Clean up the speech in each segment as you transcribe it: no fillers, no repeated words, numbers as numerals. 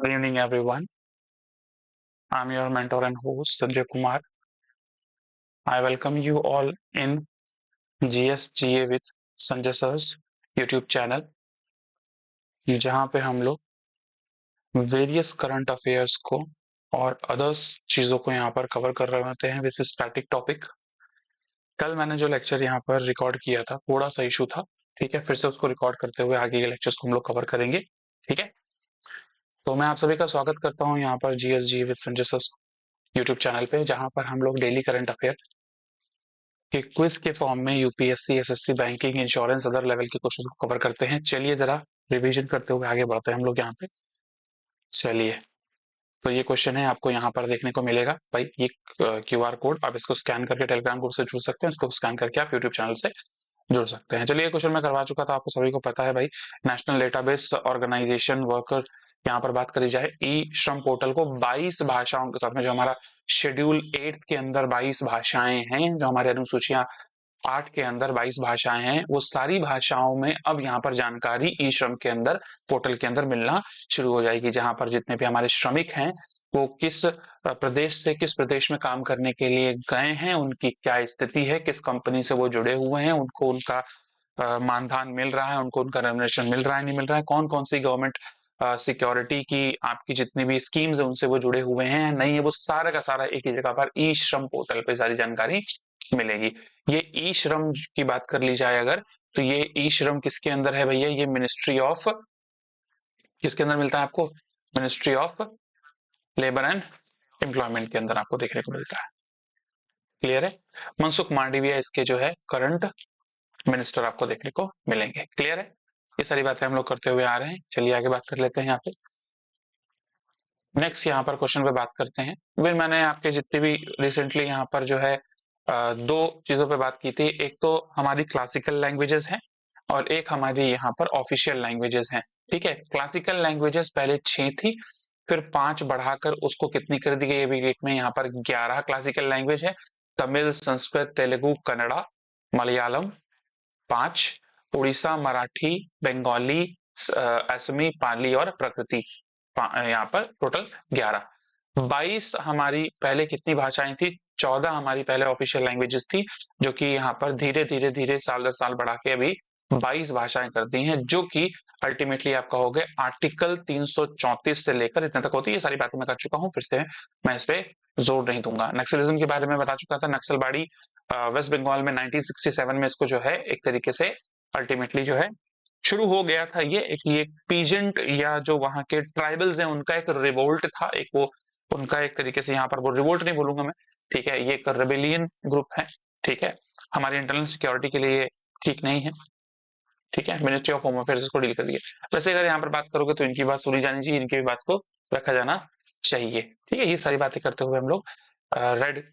Good evening, everyone. I'm your mentor and host, Sanjay Kumar. I welcome you all in GSGA with Sanjay Sir's YouTube channel, जहाँ पे हम लोग various current affairs को और others चीज़ों को यहाँ पर कवर कर रहे होते हैं विद स्टैटिक टॉपिक। कल मैंने जो लेक्चर यहाँ पर रिकॉर्ड किया था, थोड़ा सा इशू था, ठीक है। फिर से उसको रिकॉर्ड करते हुए आगे के लेक्चर्स को हम लोग कवर करेंगे, ठीक है। तो मैं आप सभी का स्वागत करता हूँ यहाँ पर GSGA with Sanjay sir YouTube channel पे, जहाँ पर हम लोग डेली करंट अफेयर कि क्विज के फॉर्म में UPSC, SSC, banking, insurance, other level के क्वेश्चन को कवर करते हैं। चलिए जरा रिवीजन करते हुए आगे बढ़ते हैं हम लोग यहाँ पे। चलिए, तो ये क्वेश्चन है, आपको यहाँ पर देखने को मिलेगा भाई ये क्यूआर कोड, आप इसको स्कैन करके टेलीग्राम ग्रुप से जुड़ सकते हैं, इसको स्कैन करके आप यूट्यूब चैनल से जुड़ सकते हैं। चलिए, ये क्वेश्चन मैं करवा चुका था, आपको सभी को पता है भाई। नेशनल डेटाबेस ऑर्गेनाइजेशन वर्कर, यहाँ पर बात करी जाए ई श्रम पोर्टल को 22 भाषाओं के साथ में, जो हमारा शेड्यूल 8 के अंदर 22 भाषाएं हैं, जो हमारे अनुसूचियां 8 के अंदर 22 भाषाएं हैं, वो सारी भाषाओं में अब यहाँ पर जानकारी ई श्रम के अंदर पोर्टल के अंदर मिलना शुरू हो जाएगी, जहां पर जितने भी हमारे श्रमिक हैं वो किस प्रदेश से किस प्रदेश में काम करने के लिए गए हैं, उनकी क्या स्थिति है, किस कंपनी से वो जुड़े हुए हैं, उनको उनका मानधान मिल रहा है, उनको उनका रेमुनरेशन मिल रहा है, नहीं मिल रहा है, कौन कौन सी गवर्नमेंट सिक्योरिटी की आपकी जितनी भी स्कीम्स है उनसे वो जुड़े हुए हैं, नहीं है, वो सारा का सारा एक ही जगह पर ई श्रम पोर्टल पे सारी जानकारी मिलेगी। ये ई श्रम की बात कर ली जाए अगर, तो ये ई श्रम किसके अंदर है भैया? ये मिनिस्ट्री ऑफ, किसके अंदर मिलता है आपको? Ministry of labour and employment के अंदर आपको देखने को मिलता है। क्लियर है? मनसुख मांडविया इसके जो है करंट मिनिस्टर आपको देखने को मिलेंगे। क्लियर है? ये सारी बातें हम लोग करते हुए आ रहे हैं। चलिए आगे बात कर लेते हैं यहाँ पे। नेक्स्ट यहाँ पर क्वेश्चन पे बात करते हैं। फिर मैंने आपके जितने भी रिसेंटली यहाँ पर जो है दो चीजों पे बात की थी। एक तो हमारी क्लासिकल लैंग्वेजेस हैं और एक हमारी यहाँ पर ऑफिशियल लैंग्वेजेस हैं। ठीक है, क्लासिकल लैंग्वेजेस पहले 6 थी, फिर 5 बढ़ाकर उसको कितनी कर दी गई? अभी डेट में यहाँ पर 11 क्लासिकल लैंग्वेज है। तमिल, संस्कृत, तेलुगु, कन्नड़ा, मलयालम 5, उड़ीसा, मराठी, बंगाली, असमी, पाली और प्रकृति, यहाँ पर टोटल 11। 22 हमारी पहले कितनी भाषाएं थी? 14 हमारी पहले ऑफिशियल लैंग्वेजेस थी, जो कि यहाँ पर धीरे धीरे धीरे साल दर साल बढ़ा के अभी 22 भाषाएं कर दी हैं, जो कि अल्टीमेटली आप कहोगे आर्टिकल 334 से लेकर इतने तक होती है। ये सारी बातें मैं कर चुका हूँ, फिर से मैं इस पे जोर नहीं दूंगा। नक्सलिज्म के बारे में बता चुका था। नक्सलबाड़ी वेस्ट बंगाल में 1967 में इसको जो है एक तरीके से अल्टीमेटली जो है शुरू हो गया था। ये पीजेंट या जो वहां के ट्राइबल्स हैं उनका एक रिवोल्ट था, एक वो उनका एक तरीके से यहाँ पर, वो रिवोल्ट नहीं बोलूंगा मैं, ठीक है, ये एक रेबेलियन ग्रुप है। ठीक है, हमारी इंटरनल सिक्योरिटी के लिए ठीक नहीं है। ठीक है, मिनिस्ट्री ऑफ होम अफेयर्स इसको डील कर रही है। वैसे अगर यहाँ पर बात करोगे तो इनकी बात सुनी जानी चाहिए, इनकी भी बात को रखा जाना चाहिए। ठीक है, ये सारी बातें करते हुए हम लोग रेड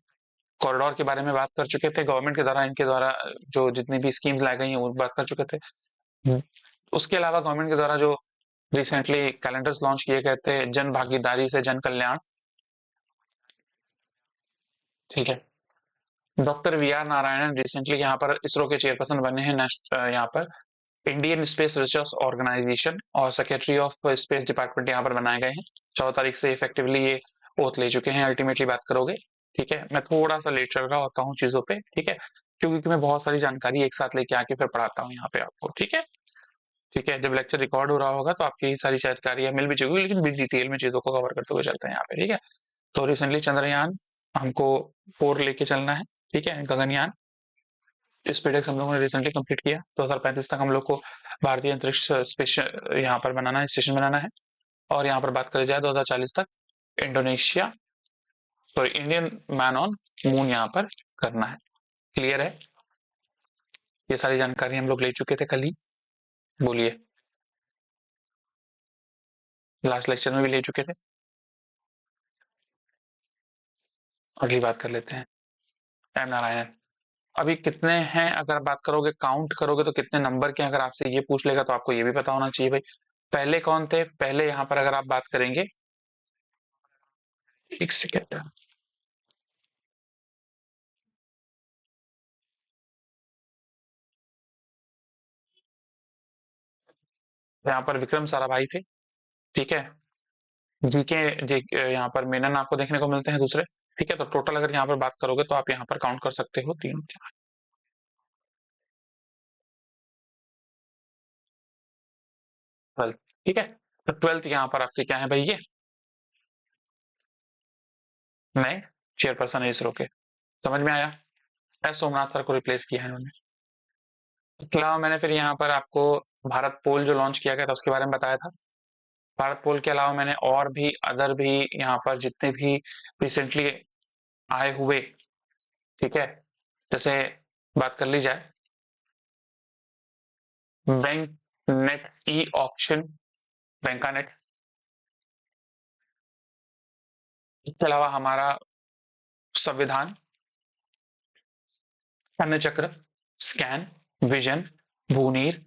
कॉरिडोर के बारे में बात कर चुके थे। गवर्नमेंट के द्वारा इनके द्वारा जो जितनी भी स्कीम्स लाई गई हैं वो बात कर चुके थे। उसके अलावा गवर्नमेंट के द्वारा जो रिसेंटली कैलेंडर्स लॉन्च किए गए थे, जन भागीदारी से जन कल्याण, ठीक है। Doctor V R Narayanan recently यहाँ पर इसरो के चेयरपर्सन बने हैं, यहाँ पर इंडियन स्पेस रिसर्च ऑर्गेनाइजेशन और सेक्रेटरी ऑफ स्पेस डिपार्टमेंट यहाँ पर बनाए गए हैं। 14 तारीख से इफेक्टिवली ये ओथ ले चुके हैं। अल्टीमेटली बात करोगे, ठीक है, मैं थोड़ा सा लेट चल रहा होता हूँ चीजों पे, ठीक है, क्योंकि मैं बहुत सारी जानकारी एक साथ लेके आके फिर पढ़ाता हूँ यहाँ पे आपको। ठीक है, ठीक है, जब लेक्चर रिकॉर्ड हो रहा होगा तो आपकी सारी जानकारियां मिल भी चुकी, लेकिन भी डिटेल में चीजों को कवर करते हुए चलते हैं यहाँ पे। ठीक है, तो रिसेंटली चंद्रयान हमको 4 लेके चलना है। ठीक है, गगनयान स्पेसएक्स हम लोगों ने रिसेंटली कंप्लीट किया। 2035 तक हम लोग को भारतीय अंतरिक्ष स्टेशन यहाँ पर बनाना है, स्टेशन बनाना है। और यहाँ पर बात करी जाए 2040 तक Indonesia, sorry, Indian man on moon यहाँ पर करना है। क्लियर है? ये सारी जानकारी हम लोग ले चुके थे कल ही, बोलिए, लास्ट लेक्चर में भी ले चुके थे। अगली बात कर लेते हैं। एम नारायणन अभी कितने हैं? अगर बात करोगे, काउंट करोगे तो कितने नंबर के? अगर आपसे ये पूछ लेगा तो आपको ये भी पता होना चाहिए भाई। पहले कौन थे? पहले यहाँ पर अगर आप बात करेंगे, एक सेकेंड, यहाँ पर विक्रम साराभाई थे। ठीक है, जीके यहाँ पर मेनन आपको देखने को मिलते हैं दूसरे। ठीक है, तो टोटल अगर यहाँ पर बात करोगे तो आप यहाँ पर काउंट कर सकते हो 3 4। 12। ठीक है, तो 12th यहाँ पर आपके क्या है भाई, ये नए चेयरपर्सन है इसरो के। समझ में आया? एस सोमनाथ सर को रिप्लेस किया है इन्होंने। इसके अलावा मैंने फिर यहाँ पर आपको भारत पोल जो लॉन्च किया गया था उसके बारे में बताया था। भारत पोल के अलावा मैंने और भी अदर भी यहाँ पर जितने भी रिसेंटली आए हुए, ठीक है, जैसे बात कर ली जाए bank net e auction, Baanknet, इसके अलावा हमारा संविधान, अन्य चक्र, scan, vision, Bhuneer,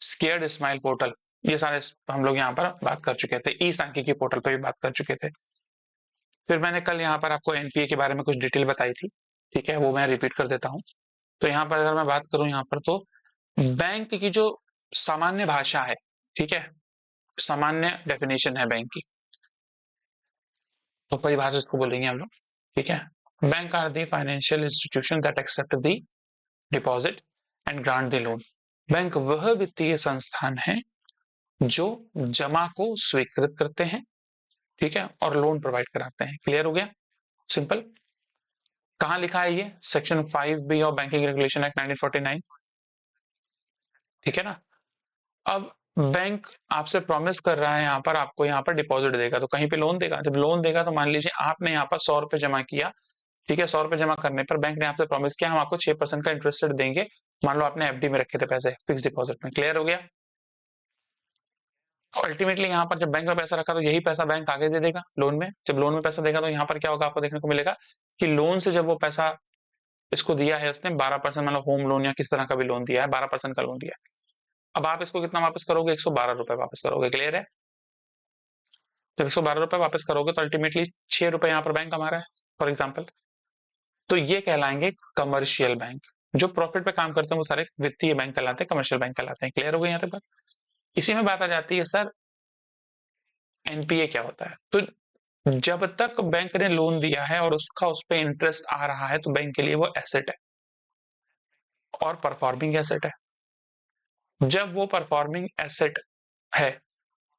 scared smile portal, ये सारे हम लोग यहाँ पर बात कर चुके थे। ई सांख्यिकी पोर्टल पर भी बात कर चुके थे। फिर मैंने कल यहाँ पर आपको एनपीए के बारे में कुछ डिटेल बताई थी। ठीक है, वो मैं रिपीट कर देता हूँ। तो यहाँ पर अगर मैं बात करूँ यहाँ पर, तो बैंक की जो सामान्य भाषा है, ठीक है, सामान्य डेफिनेशन है बैंक की, तो परिभाषा इसको बोलेंगे हम लोग। ठीक है, bank are the financial institution that accept the deposit and grant the loan. Bank वह वित्तीय संस्थान है जो जमा को स्वीकृत करते हैं, ठीक है, और लोन प्रोवाइड कराते हैं। क्लियर हो गया? सिंपल। कहां लिखा है ये? Section 5B of banking regulation act 1949। ठीक है ना? अब बैंक आपसे प्रॉमिस कर रहा है यहाँ पर, आपको यहाँ पर डिपॉजिट देगा तो कहीं पे लोन देगा। जब लोन देगा तो मान लीजिए आपने यहाँ पर 100 रुपए जमा किया, ठीक है, 100 रुपए जमा करने पर बैंक ने आपसे प्रॉमिस किया हम आपको 6% का इंटरेस्ट रेट देंगे। मान लो आपने एफडी में रखे थे पैसे, फिक्स डिपॉजिट में। क्लियर हो गया? अल्टीमेटली यहाँ पर जब बैंक में पैसा रखा तो यही पैसा बैंक आगे दे देगा लोन में। जब लोन में पैसा देगा तो यहाँ पर क्या होगा, आपको देखने को मिलेगा कि लोन से जब वो पैसा इसको दिया है उसने 12%, मतलब होम लोन या किस तरह का भी लोन दिया है, 12% का लोन दिया है। अब आप इसको कितना वापस करोगे? 112 रुपए वापस करोगे। क्लियर है? जब 112 रुपए वापस करोगे तो अल्टीमेटली 6 रुपए यहाँ पर बैंक कमा रहा है, फॉर एग्जाम्पल। तो ये कहलाएंगे कमर्शियल बैंक। जो प्रॉफिट पे काम करते हैं वो सारे वित्तीय बैंक कहलाते हैं, कमर्शियल बैंक कहलाते हैं। क्लियर हो गई यहाँ तक बात? इसी में बात आ जाती है सर, एनपीए क्या होता है? तो जब तक बैंक ने लोन दिया है और उसका उस पर इंटरेस्ट आ रहा है तो बैंक के लिए वो एसेट है और परफॉर्मिंग एसेट है। जब वो परफॉर्मिंग एसेट है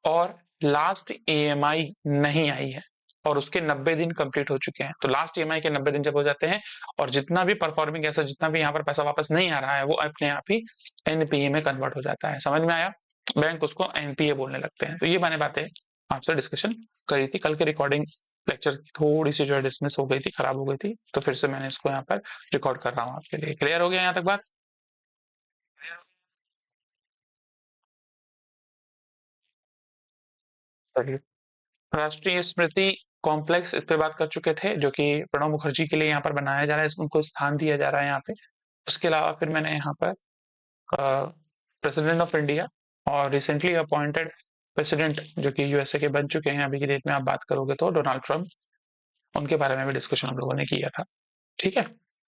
और लास्ट ईएमआई नहीं आई है और उसके 90 दिन कंप्लीट हो चुके हैं, तो लास्ट ईएमआई के 90 दिन जब हो जाते हैं और जितना भी परफॉर्मिंग एसेट, जितना भी यहाँ पर पैसा वापस नहीं आ रहा है, वो अपने आप ही एनपीए में कन्वर्ट हो जाता है। समझ में आया? बैंक उसको एनपीए बोलने लगते हैं। तो ये मैंने बातें आपसे डिस्कशन करी थी। कल की रिकॉर्डिंग लेक्चर थोड़ी सी जो है डिसमिस हो गई थी, खराब हो गई थी, तो फिर से मैंने इसको यहाँ पर रिकॉर्ड कर रहा हूँ आपके लिए। क्लियर हो गया यहाँ तक बात? चलिए, राष्ट्रीय स्मृति कॉम्प्लेक्स इस पे बात कर चुके थे, जो कि प्रणब मुखर्जी के लिए यहाँ पर बनाया जा रहा है, उनको स्थान दिया जा रहा है यहाँ पे। उसके अलावा फिर मैंने यहाँ पर प्रेसिडेंट ऑफ इंडिया और रिसेंटली अपॉइंटेड प्रेसिडेंट जो कि यूएसए के बन चुके हैं अभी की डेट में, आप बात करोगे तो डोनाल्ड ट्रंप, उनके बारे में भी डिस्कशन हम लोगों ने किया था। ठीक है,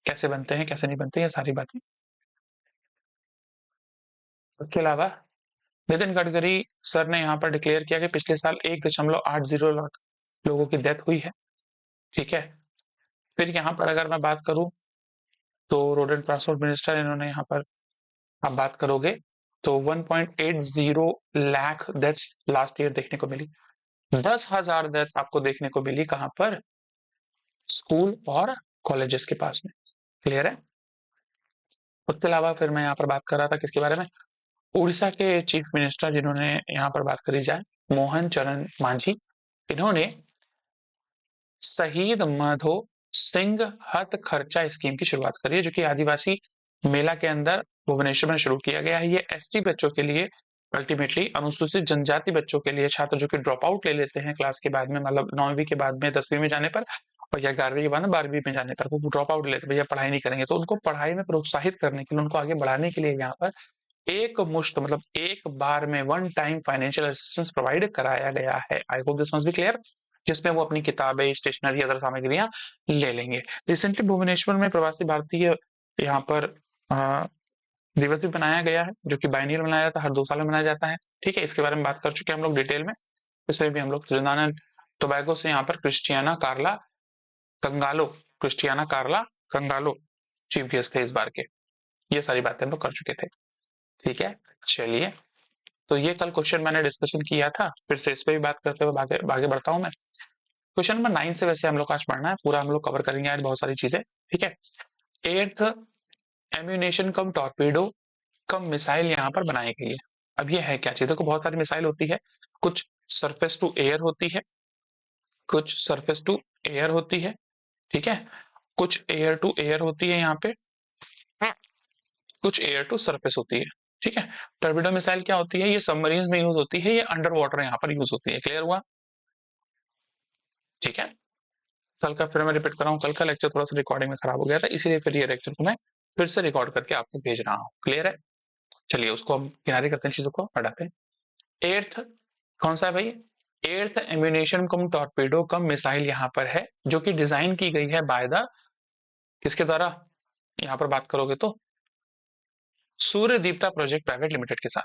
कैसे बनते हैं कैसे नहीं बनते, ये सारी बातें। उसके अलावा नितिन गडकरी सर ने यहाँ पर डिक्लेयर किया कि पिछले साल 1.80 लाख लोगों की डेथ हुई है। ठीक है, फिर यहाँ पर अगर मैं बात करूं तो रोड एंड ट्रांसपोर्ट मिनिस्टर, इन्होंने यहाँ पर आप बात करोगे तो 1.80 लाख डेथ्स लास्ट ईयर देखने को मिली। 10,000 डेथ आपको देखने को मिली कहां पर? स्कूल और कॉलेजेस के पास में। क्लियर है? उसके अलावा फिर मैं यहाँ पर बात कर रहा था किसके बारे में? उड़ीसा के चीफ मिनिस्टर, जिन्होंने यहाँ पर बात करी जाए, मोहन चरण मांझी, इन्होंने शहीद माधो सिंह हत खर्चा स्कीम की शुरुआत करी है, जो कि आदिवासी मेला के अंदर भुवनेश्वर में शुरू किया गया है। ये एसटी बच्चों के लिए, अल्टीमेटली अनुसूचित जनजाति बच्चों के लिए, छात्र जो कि ड्रॉप आउट ले लेते हैं क्लास के बाद में, मतलब 9वीं के बाद में 10वीं में जाने पर, और या 11वीं के बाद में 12वीं में जाने पर वो ड्रॉप आउट लेते, भैया पढ़ाई नहीं करेंगे, तो उनको पढ़ाई में प्रोत्साहित करने के लिए, उनको आगे बढ़ाने के लिए यहाँ पर एक मुश्त, मतलब एक बार में one time financial assistance provide कराया गया है। I hope this must be clear. जिसमें वो अपनी किताबें, स्टेशनरी, अदर सामग्रियां ले लेंगे। रिसेंटली भुवनेश्वर में प्रवासी भारतीय यहाँ पर दिवस भी बनाया गया है, जो कि बाइनियल मनाया जाता है, हर 2 साल में मनाया जाता है। ठीक है, इसके बारे में बात कर चुके हैं हम लोग डिटेल में। इसमें भी हम लोग त्रिनाना टोबैगो से यहाँ पर क्रिस्टियाना कार्ला कंगालो चीफ गेस्ट थे इस बार के। ये सारी बातें हम लोग कर चुके थे। ठीक है, चलिए, तो ये कल क्वेश्चन मैंने डिस्कशन किया था, फिर से इस पे भी बात करते हुए आगे बढ़ता हूँ मैं। क्वेश्चन नंबर 9 से वैसे हम लोग आज पढ़ना है, पूरा हम लोग कवर करेंगे आज बहुत सारी चीजें। ठीक है, एर्थ एम्यूनेशन कम टॉर्पेडो कम मिसाइल यहाँ पर बनाई गई है। अब ये है क्या चीज, देखो बहुत सारी मिसाइल होती है, कुछ सरफेस टू एयर होती है, कुछ सरफेस टू एयर होती है, ठीक है, कुछ एयर टू एयर होती है यहाँ पे, कुछ एयर टू सरफेस होती है। ठीक है, टर्बिडो मिसाइल क्या होती है, ये सबमरीन में यूज होती है, ये अंडर वाटर यहाँ पर यूज होती है। क्लियर हुआ? ठीक है, कल का फिर मैं रिपीट कर रहा हूँ, कल का लेक्चर थोड़ा सा रिकॉर्डिंग में खराब हो गया था, इसीलिए फिर ये लेक्चर को मैं फिर से रिकॉर्ड करके आपको भेज रहा हूँ। क्लियर है? चलिए उसको हम किनारे करते हैं, चीजों को हटाते हैं। एर्थ कौन सा है भाई? एर्थ एम्यूनेशन कम टॉर्पेडो कम मिसाइल यहाँ पर है, जो कि डिजाइन की गई है बाय द, किसके द्वारा यहाँ पर बात करोगे तो सूर्य दीप्ता प्रोजेक्ट प्राइवेट लिमिटेड के साथ,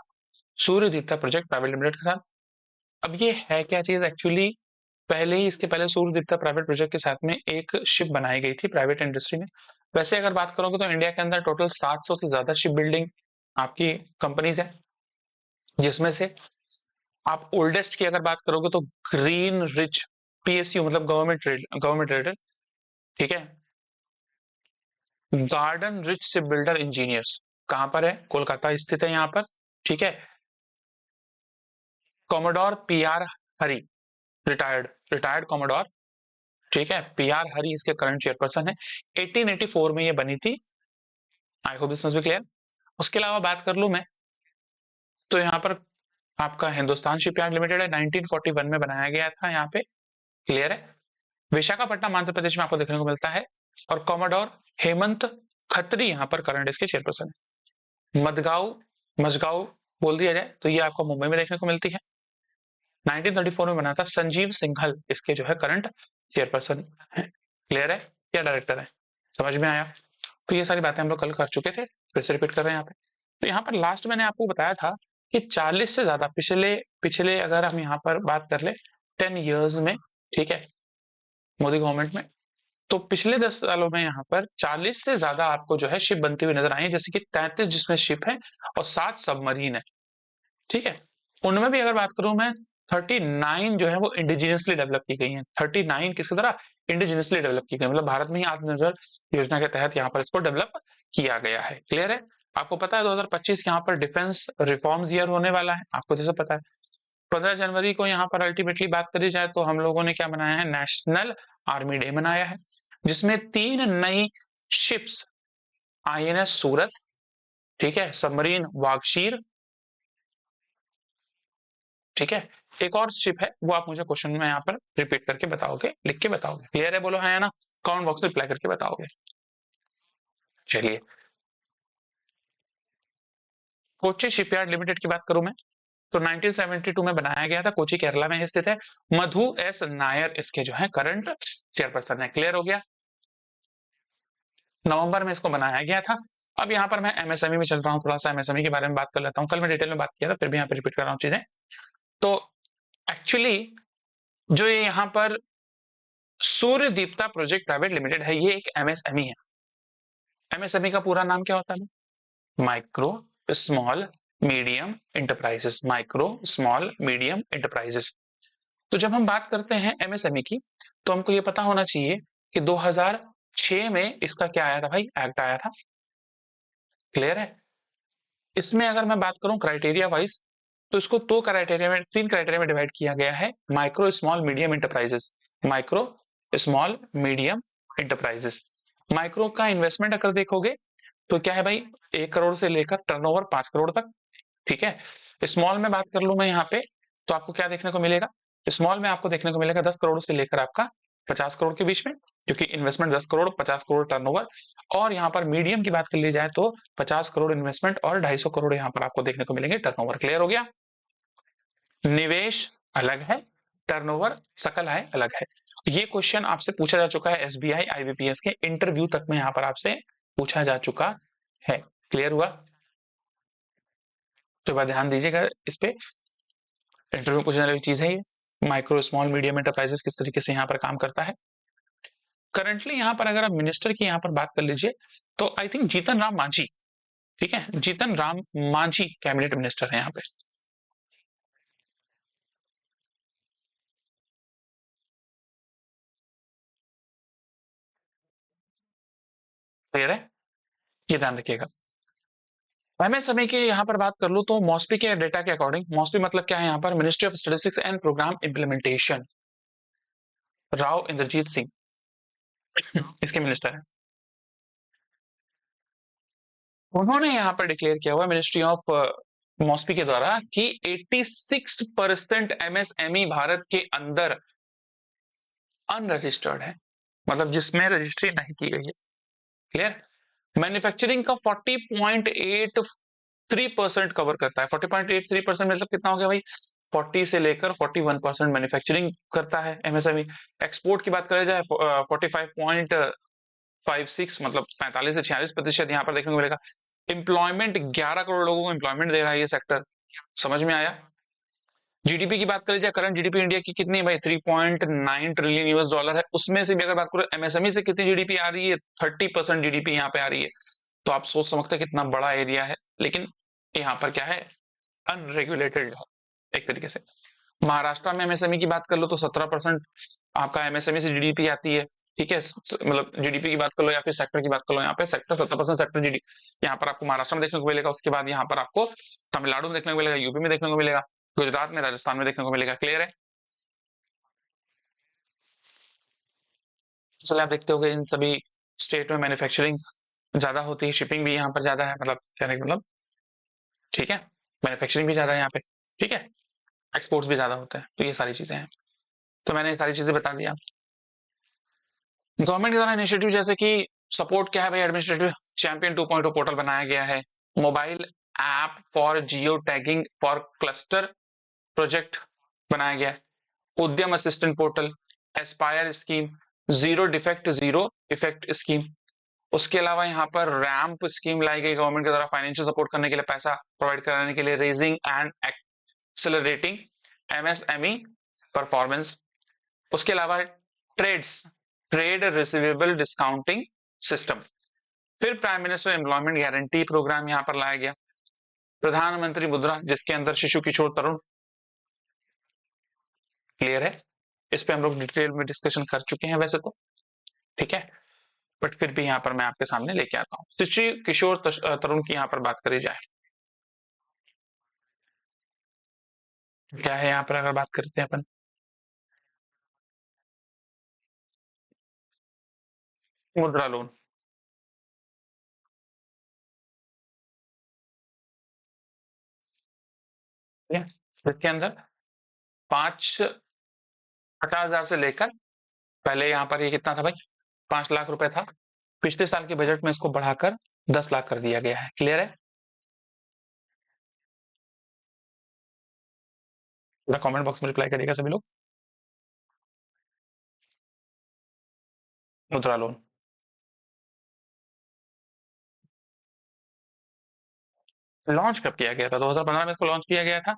सूर्य दीप्ता प्रोजेक्ट प्राइवेट लिमिटेड के साथ। अब ये है क्या चीज एक्चुअली, पहले ही इसके पहले सूर्य दीप्ता प्राइवेट प्रोजेक्ट के साथ में एक शिप बनाई गई थी प्राइवेट इंडस्ट्री में। वैसे अगर बात करोगे तो इंडिया के अंदर टोटल 700 से ज्यादा शिप बिल्डिंग आपकी कंपनीज है, जिसमें से आप ओल्डेस्ट की अगर बात करोगे तो ग्रीन रिच पीएसयू मतलब गवर्नमेंट रेटेड, ठीक है, garden rich ship builder engineers कहां पर है? कोलकाता स्थित है यहाँ पर। ठीक है, कॉमोडोर पीआर हरी, रिटायर्ड कॉमोडोर, ठीक है, पीआर हरी इसके करंट चेयरपर्सन है। 1884 में ये बनी थी। I hope this must be clear. उसके अलावा बात कर लू मैं तो यहाँ पर आपका हिंदुस्तान शिपयार्ड लिमिटेड है, 1941 में बनाया गया था यहाँ पे। क्लियर है? विशाखापट्टनम आंध्र प्रदेश में आपको देखने को मिलता है। और कॉमोडोर हेमंत खत्री यहाँ पर करंट इसके चेयरपर्सन है। मजगांव बोल दिया जाए तो ये आपको मुंबई में देखने को मिलती है। 1934 में बना था। संजीव सिंघल इसके जो है करंट चेयरपर्सन है। क्लियर है? या डायरेक्टर है? समझ में आया? तो ये सारी बातें हम लोग कल कर चुके थे, फिर से रिपीट कर रहे हैं यहाँ पे। तो यहाँ पर लास्ट मैंने आपको बताया था कि 40 से ज्यादा पिछले पिछले अगर हम यहाँ पर बात कर ले 10 इयर्स में, ठीक है, मोदी गवर्नमेंट में, तो पिछले 10 सालों में यहाँ पर 40 से ज्यादा आपको जो है शिप बनती हुई नजर आई है, जैसे कि 33 जिसमें शिप है और 7 सबमरीन है। ठीक है, उनमें भी अगर बात करूं मैं 39 जो है वो इंडिजिनियसली डेवलप की गई हैं। 39 किसकी तरह? इंडिजिनियसली डेवलप की गई, मतलब भारत में ही आत्मनिर्भर योजना के तहत यहाँ पर इसको डेवलप किया गया है। क्लियर है? आपको पता है 2025 यहाँ पर डिफेंस रिफॉर्म्स ईयर होने वाला है, आपको जैसे पता है। 15 जनवरी को यहाँ पर अल्टीमेटली बात करी जाए तो हम लोगों ने क्या मनाया है? नेशनल आर्मी डे मनाया है, जिसमें 3 नई शिप्स, आईएनएस सूरत, ठीक है, सबमरीन वागशीर, ठीक है, एक और शिप है, वो आप मुझे क्वेश्चन में यहाँ पर रिपीट करके बताओगे, लिख के बताओगे। क्लियर है? बोलो हाँ या ना, कमेंट बॉक्स में रिप्लाई करके बताओगे। चलिए, कोची शिपयार्ड लिमिटेड की बात करूं मैं तो 1972 में बनाया गया था, कोची केरला में स्थित है। मधु एस नायर इसके जो है करंट चेयरपर्सन है। क्लियर हो गया? नवंबर में इसको बनाया गया था। अब यहाँ पर मैं एमएसएमई में चल रहा हूँ, थोड़ा सा एमएसएमई के बारे में बात कर लेता हूँ। कल मैं डिटेल में बात किया था, फिर भी यहाँ पे रिपीट कर रहा हूँ चीजें। तो एक्चुअली जो ये यहाँ पर सूर्य दीप्ता प्रोजेक्ट प्राइवेट लिमिटेड है, ये एक एमएसएमई है। एमएसएमई का पूरा नाम क्या होता है? Micro small medium enterprises, micro small medium enterprises. तो जब हम बात करते हैं एमएसएमई की, तो हमको ये पता होना चाहिए कि 2006 में इसका क्या आया था भाई? एक्ट आया था। क्लियर है? इसमें अगर मैं बात करूं क्राइटेरिया वाइज, तो इसको दो क्राइटेरिया में, तीन क्राइटेरिया में डिवाइड किया गया है। Micro small medium enterprises, micro small medium enterprises. Micro का इन्वेस्टमेंट अगर देखोगे तो क्या है भाई? 1 करोड़ से लेकर टर्नओवर 5 करोड़ तक। ठीक है, स्मॉल में बात कर लूं मैं यहाँ पे, तो आपको क्या देखने को मिलेगा? स्मॉल में आपको देखने को मिलेगा 10 करोड़ से लेकर आपका 50 करोड़ के बीच में, क्योंकि इन्वेस्टमेंट 10 करोड़ 50 करोड़ टर्नओवर। और यहाँ पर मीडियम की बात कर ली जाए तो 50 करोड़ इन्वेस्टमेंट और 250 करोड़ यहाँ पर आपको देखने को मिलेंगे टर्नओवर। क्लियर हो गया? निवेश अलग है, टर्नओवर सकल आय अलग है। ये क्वेश्चन आपसे पूछा जा चुका है एसबीआई आईबीपीएस के इंटरव्यू तक में, यहाँ पर आपसे पूछा जा चुका है। क्लियर हुआ? तो बात ध्यान दीजिएगा इस पे, इंटरव्यू पूछने वाली चीज है ये। माइक्रो स्मॉल मीडियम एंटरप्राइजेस किस तरीके से यहाँ पर काम करता है। करंटली यहाँ पर अगर आप मिनिस्टर की यहाँ पर बात कर लीजिए तो आई थिंक जीतन राम मांझी, ठीक है, जीतन राम मांझी कैबिनेट मिनिस्टर है यहाँ पे। क्लियर है, ये ध्यान रखिएगा। एमएसएमई के यहाँ पर बात कर लूं तो मॉस्पी के डेटा के अकॉर्डिंग, मॉस्पी मतलब क्या है यहाँ पर, ministry of statistics and programme implementation, Rao Inderjit Singh इसके मिनिस्टर है। उन्होंने यहाँ पर डिक्लेयर किया हुआ मिनिस्ट्री ऑफ मॉस्पी के द्वारा कि 86% एमएसएमई भारत के अंदर अनरजिस्टर्ड है, मतलब जिसमें रजिस्ट्री नहीं की गई है। क्लियर। मैन्युफैक्चरिंग का 40.83% कवर करता है। 40.83% मतलब कितना हो गया भाई, 40 से लेकर 41% मैन्युफैक्चरिंग करता है एमएसएमई। एक्सपोर्ट की बात करें जाए 45.56 मतलब 45 से 46% यहाँ पर देखने को मिलेगा। एम्प्लॉयमेंट 11 करोड़ लोगों को एम्प्लॉयमेंट दे रहा है ये सेक्टर। समझ में आया। जीडीपी की बात करें जाए, करंट जीडीपी इंडिया की कितनी है भाई, 3.9 ट्रिलियन यूएस डॉलर है। उसमें से भी अगर बात करें एमएसएमई से कितनी जीडीपी आ रही है, 30% जीडीपी यहाँ पे आ रही है। तो आप सोच समझते हैं कितना बड़ा एरिया है, लेकिन यहाँ पर क्या है, अनरेगुलेटेड है एक तरीके से। महाराष्ट्र में एमएसएमई की बात कर लो तो 17% आपका एमएसएमई से जीडीपी आती है। ठीक है, मतलब जीडीपी की बात कर लो या फिर सेक्टर की बात कर लो, यहाँ पे सेक्टर 17% सेक्टर जीडीपी यहाँ पर आपको महाराष्ट्र में देखने को मिलेगा। उसके बाद यहाँ पर आपको तमिलनाडु में देखने को मिलेगा, यूपी में देखने को मिलेगा, गुजरात में, राजस्थान में देखने को मिलेगा। क्लियर है। चलिए आप देखते हो इन सभी स्टेट में मैन्युफैक्चरिंग ज्यादा होती है, शिपिंग भी यहाँ पर ज्यादा है, मतलब कहने का मतलब, ठीक है, मैन्युफैक्चरिंग भी ज्यादा है यहाँ पे, ठीक है, एक्सपोर्ट्स भी ज्यादा होते हैं। तो ये सारी चीजें हैं, तो मैंने ये सारी चीजें बता दिया। गवर्नमेंट के द्वारा इनिशिएटिव जैसे कि सपोर्ट क्या है भाई, एडमिनिस्ट्रेटिव चैंपियन 2.0 पोर्टल बनाया गया है, mobile app for geo tagging for cluster project बनाया गया है, उद्यम assistant portal, Aspire scheme, zero defect zero effect scheme. उसके अलावा यहाँ पर रैंप स्कीम लाई गई गवर्नमेंट के द्वारा फाइनेंशियल सपोर्ट करने के लिए, पैसा प्रोवाइड कराने के लिए, raising and accelerating MSME performance. उसके अलावा trades, trade receivable discounting system. फिर prime minister employment guarantee program यहाँ पर लाया गया, प्रधानमंत्री मुद्रा जिसके अंदर शिशु किशोर तरुण। क्लियर है, इस पे हम लोग डिटेल में डिस्कशन कर चुके हैं वैसे तो, ठीक है, बट फिर भी यहाँ पर मैं आपके सामने लेके आता हूँ। शिशु किशोर तरुण की यहाँ पर बात करी जाए, क्या है यहाँ पर अगर बात करते हैं अपन, मुद्रा लोन। ठीक है, इसके अंदर 50,000 से लेकर, पहले यहाँ पर ये कितना था भाई, 5 लाख रुपए था। पिछले साल के बजट में इसको बढ़ाकर 10 लाख कर दिया गया है। क्लियर है। पूरा कमेंट बॉक्स में रिप्लाई करिएगा सभी लोग। मुद्रा लोन लॉन्च कब किया गया था, 2015 में इसको लॉन्च किया गया था।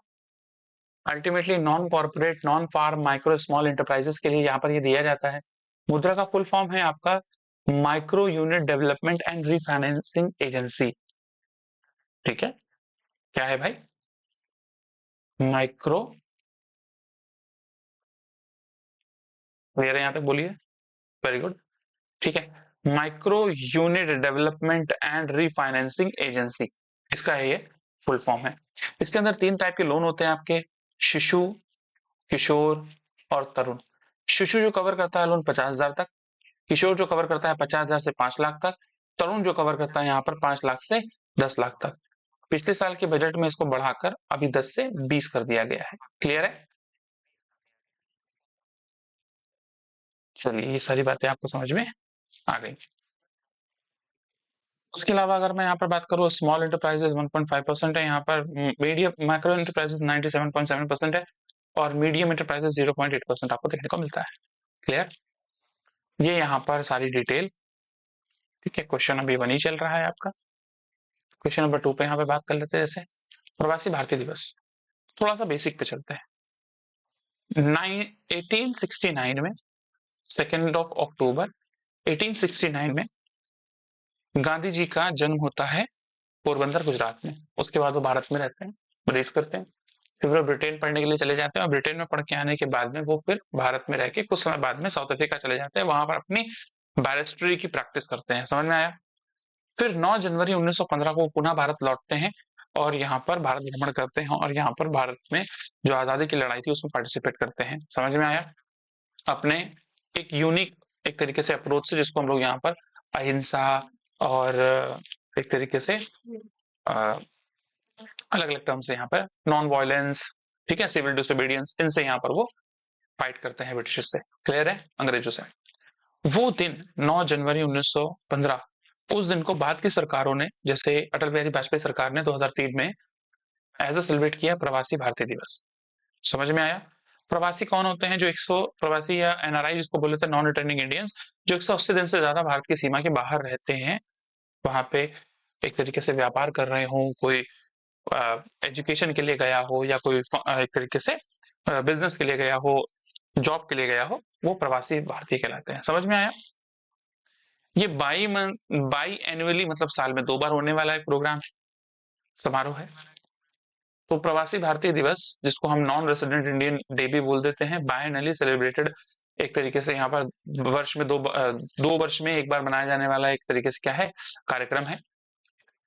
Ultimately non corporate, non farm, micro small enterprises के लिए यहाँ पर ये दिया जाता है। मुद्रा का फुल फॉर्म है आपका micro unit development and refinancing agency. ठीक है, क्या है भाई, माइक्रो, क्लियर है यहाँ तक बोलिए, वेरी गुड, ठीक है, micro unit development and refinancing agency, इसका है ये फुल फॉर्म है। इसके अंदर 3 टाइप के लोन होते हैं आपके, शिशु, किशोर और तरुण। शिशु जो कवर करता है लोन 50,000 तक, किशोर जो कवर करता है 50,000 से 5 लाख तक, तरुण जो कवर करता है यहाँ पर 5 लाख से 10 लाख तक। पिछले साल के बजट में इसको बढ़ाकर अभी 10 से 20 कर दिया गया है। क्लियर है। चलिए ये सारी बातें आपको समझ में आ गई। उसके अलावा अगर मैं यहाँ पर बात करूँ, स्मॉल एंटरप्राइजेस 1.5% है यहाँ पर, मीडियम माइक्रो एंटरप्राइजेस 97.7% है, और मीडियम एंटरप्राइजेस 0.8% आपको देखने को मिलता है। क्लियर, ये यहाँ पर सारी डिटेल, ठीक है। क्वेश्चन अभी 1 ही चल रहा है आपका। क्वेश्चन नंबर 2 पे यहाँ पे बात कर लेते हैं, जैसे प्रवासी भारतीय दिवस, थोड़ा सा बेसिक पे चलते हैं। 1869 में 2 अक्टूबर 1869 में गांधी जी का जन्म होता है पोरबंदर गुजरात में। उसके बाद वो भारत में रहते हैं, रेस करते हैं, फिर वो ब्रिटेन पढ़ने के लिए चले जाते हैं और ब्रिटेन में पढ़ के आने के बाद में वो फिर भारत में रह के कुछ समय बाद में साउथ अफ्रीका चले जाते हैं, वहां पर अपनी बैरिस्ट्री की प्रैक्टिस करते हैं। समझ में आया? फिर 9 जनवरी 1915 को पुनः भारत लौटते हैं और यहाँ पर भारत भ्रमण करते हैं और यहाँ पर भारत में जो आजादी की लड़ाई थी उसमें पार्टिसिपेट करते हैं। समझ में आया? अपने एक यूनिक एक तरीके से अप्रोच से, जिसको हम लोग यहाँ पर अहिंसा और एक तरीके से अलग अलग टर्म से यहाँ पर नॉन वायलेंस, ठीक है, सिविल डिसोबीडियंस, इनसे यहाँ पर वो फाइट करते हैं ब्रिटिश से। क्लियर है? अंग्रेजों से। वो दिन 9 जनवरी 1915, उस दिन को बाद की सरकारों ने, जैसे अटल बिहारी वाजपेयी सरकार ने 2003 में एज अ सेलिब्रेट किया प्रवासी भारतीय दिवस। समझ में आया? प्रवासी कौन होते हैं? जो 100 प्रवासी या एनआरआई जिसको बोलते हैं, नॉन रिटर्निंग इंडियंस, जो 180 दिन से ज्यादा भारत की सीमा के बाहर रहते हैं, वहां पे एक तरीके से व्यापार कर रहे हो, कोई एजुकेशन के लिए गया हो या कोई एक तरीके से बिजनेस के लिए गया हो, जॉब के लिए गया हो, वो प्रवासी भारतीय कहलाते हैं। समझ में आया? ये बाई एनुअली मतलब साल में 2 बार होने वाला एक प्रोग्राम समारोह है। तो प्रवासी भारतीय दिवस, जिसको हम नॉन रेसिडेंट इंडियन डे भी बोल देते हैं, बायनली सेलिब्रेटेड एक तरीके से यहाँ पर वर्ष में 2 वर्ष में एक बार मनाया जाने वाला एक तरीके से क्या है, कार्यक्रम है,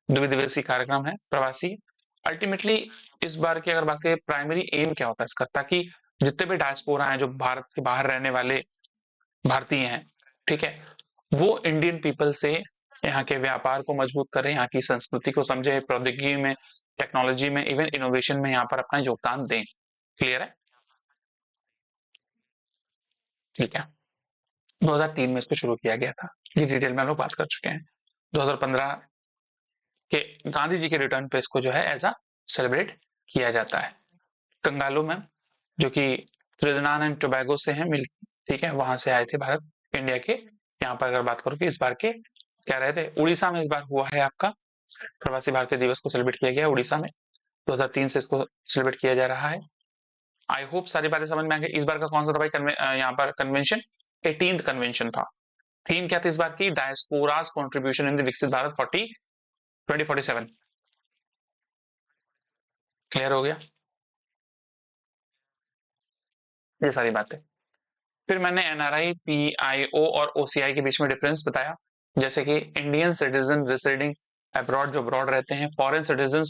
द्विदिवसीय कार्यक्रम है प्रवासी। अल्टीमेटली इस बार की अगर बात करें, प्राइमरी एम क्या होता है इसका, ताकि जितने भी डायस्पोरा हैं, जो भारत के बाहर रहने वाले भारतीय हैं, ठीक है, वो इंडियन पीपल से यहाँ के व्यापार को मजबूत करें, यहाँ की संस्कृति को समझे, प्रौद्योगिकी में, टेक्नोलॉजी में, इवन इनोवेशन में यहाँ पर अपना योगदान दें। क्लियर है? ठीक है। 2003 में इसको शुरू किया गया था, ये डिटेल में हम लोग बात कर चुके हैं। 2015 के गांधी जी के रिटर्न पे इसको जो है एज अ सेलिब्रेट किया जाता है। कंगालो में, जो कि त्रिनान एंड टोबैगो से है, मिल, ठीक है, वहां से आए थे भारत इंडिया के। यहाँ पर अगर बात करो कि इस बार के क्या रहे थे, उड़ीसा में इस बार हुआ है आपका प्रवासी भारतीय दिवस को सेलिब्रेट किया गया उड़ीसा में। 2003 से इसको सेलिब्रेट किया जा रहा है। आई होप सारी बातें समझ में आ गई। इस बार का कौन सा था भाई यहाँ पर कन्वेंशन? 18th कन्वेंशन था। थीम क्या थी इस बार की? डायस्पोरास कंट्रीब्यूशन इन द विकसित भारत 2047। क्लियर हो गया ये सारी बातें? फिर मैंने एनआरआई, पीआईओ और ओसीआई के बीच में डिफरेंस बताया, जैसे कि इंडियन सिटीजन रेसिडिंग अब्रॉड, जो अब्रॉड रहते हैं, फॉरेन सिटीजन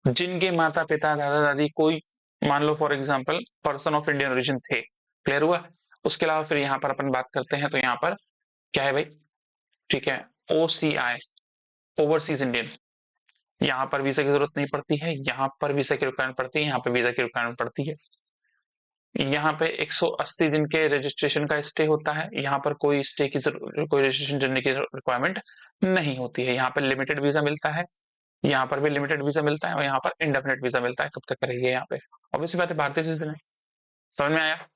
जिनके माता पिता दादा दादी कोई मान लो for example person of Indian origin थे। क्लियर हुआ? उसके अलावा फिर यहाँ पर अपन बात करते हैं, तो यहाँ पर क्या है भाई, ठीक है, ओसीआई, ओवरसीज इंडियन, यहाँ पर वीजा की जरूरत नहीं पड़ती है, यहाँ पर वीजा की रिक्वायरमेंट पड़ती है, यहाँ पे वीजा की रिक्वायरमेंट पड़ती है। यहाँ पे 180 दिन के रजिस्ट्रेशन का स्टे होता है, यहाँ पर कोई स्टे की कोई रजिस्ट्रेशन करने की रिक्वायरमेंट नहीं होती है। यहाँ पर लिमिटेड वीजा मिलता है, यहाँ पर भी लिमिटेड वीजा मिलता है, और यहाँ पर इंडेफिनिट वीजा मिलता है। कब तक करेंगे यहाँ पे? ऑब्वियसली बात है, भारतीय सिटीजन है। समझ में आया?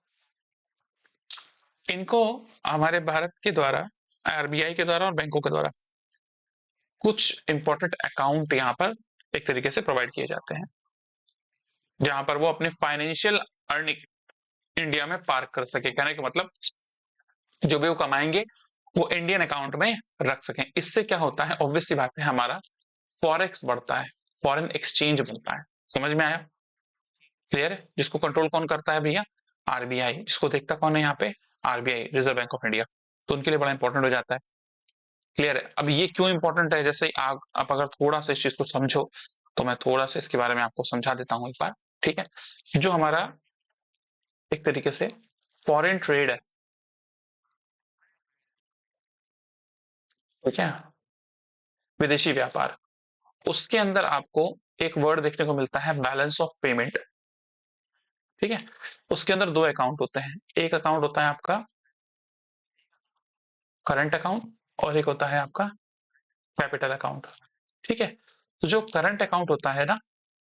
इनको हमारे भारत के द्वारा, आरबीआई के द्वारा और बैंकों के द्वारा कुछ इंपॉर्टेंट अकाउंट यहाँ पर एक तरीके से प्रोवाइड किए जाते हैं, जहां पर वो अपने फाइनेंशियल अर्निंग इंडिया में पार्क कर सके। कहने का मतलब जो भी वो कमाएंगे वो इंडियन अकाउंट में रख सकें। इससे क्या होता है, ऑब्वियस सी बात है, हमारा फॉरेक्स बढ़ता है, फॉरेन एक्सचेंज बनता है। समझ में आया? क्लियर है? जिसको कंट्रोल कौन करता है भैया? आरबीआई। जिसको देखता कौन है यहाँ पे? RBI, reserve bank of India. तो उनके लिए बड़ा इंपॉर्टेंट हो जाता है। क्लियर है? अब ये क्यों इंपॉर्टेंट है, जैसे आप अगर थोड़ा सा इस चीज को समझो, तो मैं थोड़ा सा इसके बारे में आपको समझा देता हूँ एक बार। ठीक है? जो हमारा एक तरीके से फॉरेन ट्रेड है, ठीक है, विदेशी व्यापार, उसके अंदर आपको एक वर्ड देखने को मिलता है, बैलेंस ऑफ पेमेंट। ठीक है? उसके अंदर 2 अकाउंट होते हैं। एक अकाउंट होता है आपका करंट अकाउंट और एक होता है आपका कैपिटल अकाउंट। ठीक है? तो जो करंट अकाउंट होता है ना,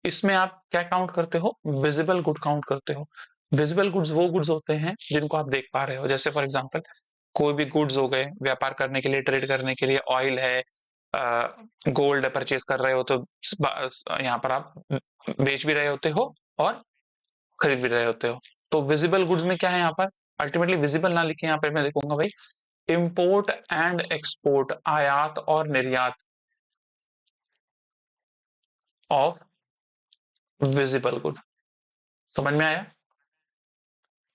इसमें आप क्या काउंट करते हो? विजिबल गुड काउंट करते हो। विजिबल गुड्स वो गुड्स होते हैं जिनको आप देख पा रहे हो, जैसे फॉर एग्जांपल कोई भी गुड्स हो गए, व्यापार करने के लिए, ट्रेड करने के लिए, ऑयल है, गोल्ड परचेज कर रहे हो, तो यहाँ पर आप बेच भी रहे होते हो और खरीद भी रहे होते हो। तो विजिबल गुड्स में क्या है यहाँ पर, अल्टीमेटली विजिबल ना लिखे यहाँ पर मैं लिखूंगा भाई इंपोर्ट एंड एक्सपोर्ट, आयात और निर्यात ऑफ विजिबल गुड। समझ में आया?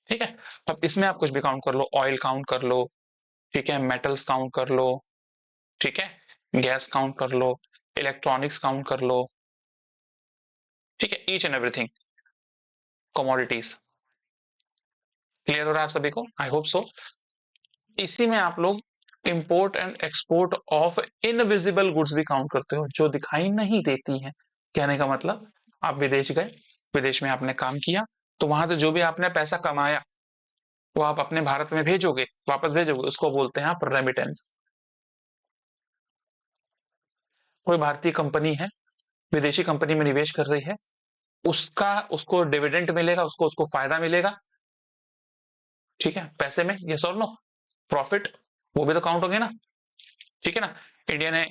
ठीक है। अब इसमें आप कुछ भी काउंट कर लो, ऑयल काउंट कर लो, ठीक है, मेटल्स काउंट कर लो, ठीक है, गैस काउंट कर लो, इलेक्ट्रॉनिक्स काउंट कर लो, ठीक है, each and everything, commodities. Clear हो रहा है आप सभी को? I hope so. इसी में आप लोग import and export of invisible goods भी काउंट करते हो, जो दिखाई नहीं देती हैं। कहने का मतलब, आप विदेश गए, विदेश में आपने काम किया, तो वहां से जो भी आपने पैसा कमाया वो आप अपने भारत में भेजोगे, वापस भेजोगे, उसको बोलते हैं आप रेमिटेंस। कोई भारतीय कंपनी है, विदेशी कंपनी में निवेश कर रही है, उसका उसको डिविडेंड मिलेगा, उसको उसको फायदा मिलेगा, ठीक है, पैसे में, यस और नो, प्रॉफिट, वो भी तो काउंट होंगे ना, ठीक है ना। इंडिया ने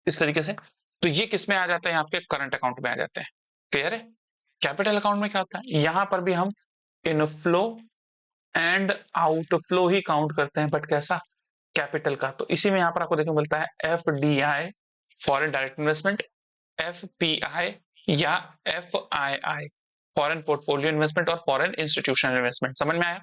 इस तरीके से, तो ये किस में आ जाता है, आपके करंट अकाउंट में आ जाते हैं। क्लियर है? कैपिटल अकाउंट में क्या होता है, यहां पर भी हम inflow and outflow he count करते हैं, बट कैसा, कैपिटल का। तो इसी में यहां पर आपको देखने को मिलता है FDI, foreign direct investment, FPI या एफआईआई, फॉरेन पोर्टफोलियो इन्वेस्टमेंट और फॉरेन इंस्टीट्यूशनल इन्वेस्टमेंट। समझ में आया?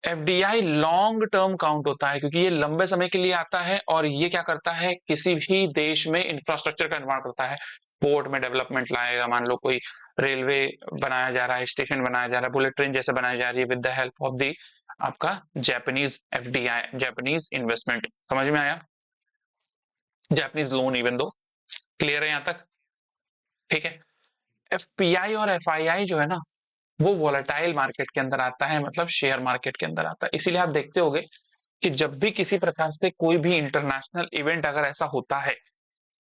एफडीआई लॉन्ग टर्म काउंट होता है, क्योंकि ये लंबे समय के लिए आता है, और ये क्या करता है, किसी भी देश में इंफ्रास्ट्रक्चर का निर्माण करता है, पोर्ट में डेवलपमेंट लाएगा, मान लो कोई रेलवे बनाया जा रहा है, स्टेशन बनाया जा रहा है, बुलेट ट्रेन जैसे बनाई जा रही है, with the help of the आपका जापानीज एफडीआई, जापानीज इन्वेस्टमेंट। समझ में आया? Japanese loan even though. Clear है यहां तक? ठीक है। एफपीआई और एफआईआई जो है ना, वो वोलेटाइल मार्केट के अंदर आता है, मतलब शेयर मार्केट के अंदर आता है। इसीलिए आप देखते होंगे कि जब भी किसी प्रकार से कोई भी इंटरनेशनल इवेंट अगर ऐसा होता है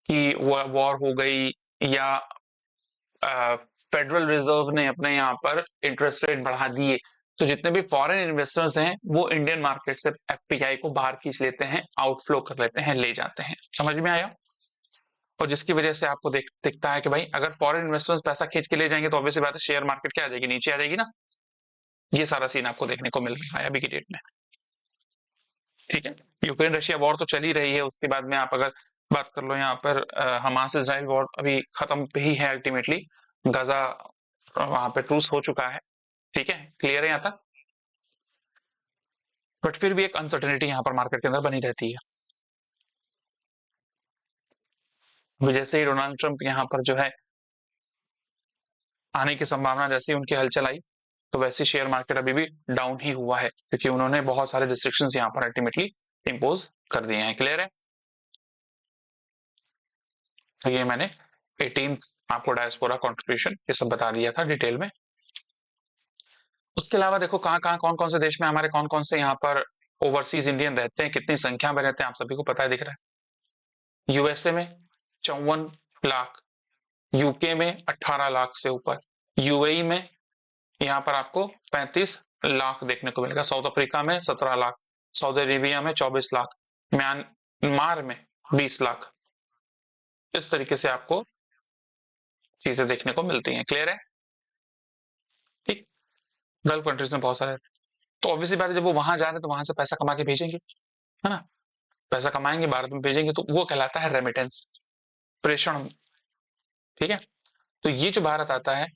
कि वॉर हो गई, या फेडरल रिजर्व ने अपने यहाँ पर इंटरेस्ट रेट बढ़ा दिए, तो जितने भी फॉरेन इन्वेस्टर्स हैं वो इंडियन मार्केट से एफपीआई को बाहर खींच लेते हैं, आउटफ्लो कर लेते हैं, ले जाते हैं। समझ में आया? और जिसकी वजह से आपको दिखता है कि भाई अगर फॉरेन इन्वेस्टर्स पैसा खींच के ले जाएंगे, तो ऑब्वियसली बात है शेयर मार्केट क्या आ जाएगी, नीचे आ जाएगी ना। ये सारा सीन आपको देखने को मिल रहा है अभी की डेट में। ठीक है। यूक्रेन रशिया वॉर तो चल ही रही है, उसके बाद में आप अगर बात कर लो यहाँ पर हमास इजराइल वॉर अभी खत्म पे ही है अल्टीमेटली, गाजा वहां पे ट्रूस हो चुका है। ठीक है, क्लियर है यहाँ तक? बट फिर भी एक अनसर्टेनिटी यहाँ पर मार्केट के अंदर बनी रहती है। जैसे ही डोनाल्ड ट्रंप यहाँ पर जो है आने की संभावना जैसी उनकी हलचल आई, तो वैसे शेयर मार्केट अभी भी डाउन ही हुआ है, क्योंकि उन्होंने बहुत सारे रिस्ट्रिक्शंस यहाँ पर अल्टीमेटली इंपोज कर दिए हैं। क्लियर है? तो ये मैंने 18th आपको डायस्पोरा कंट्रीब्यूशन ये सब बता दिया था डिटेल में। उसके अलावा देखो कहाँ कहाँ कौन कौन से देश में हमारे कौन कौन से यहाँ पर ओवरसीज इंडियन रहते हैं, कितनी संख्या में रहते हैं, आप सभी को पता है, दिख रहा है। यूएसए में 54 लाख, यूके में 18 लाख से ऊपर, यूएई में यहाँ पर आपको 35 लाख देखने को मिलेगा, साउथ अफ्रीका में 17 लाख, सऊदी अरेबिया में 24 लाख, म्यांमार में 20 लाख। इस तरीके से आपको चीजें देखने को मिलती हैं। क्लियर है? ठीक। गल्फ कंट्रीज में बहुत सारे, तो ऑब्वियसली बात है जब वो वहां जा रहे हैं तो वहां से पैसा कमा के भेजेंगे, है ना, पैसा कमाएंगे भारत में भेजेंगे, तो वो कहलाता है रेमिटेंस, प्रेषण। ठीक है। तो ये जो भारत आता है,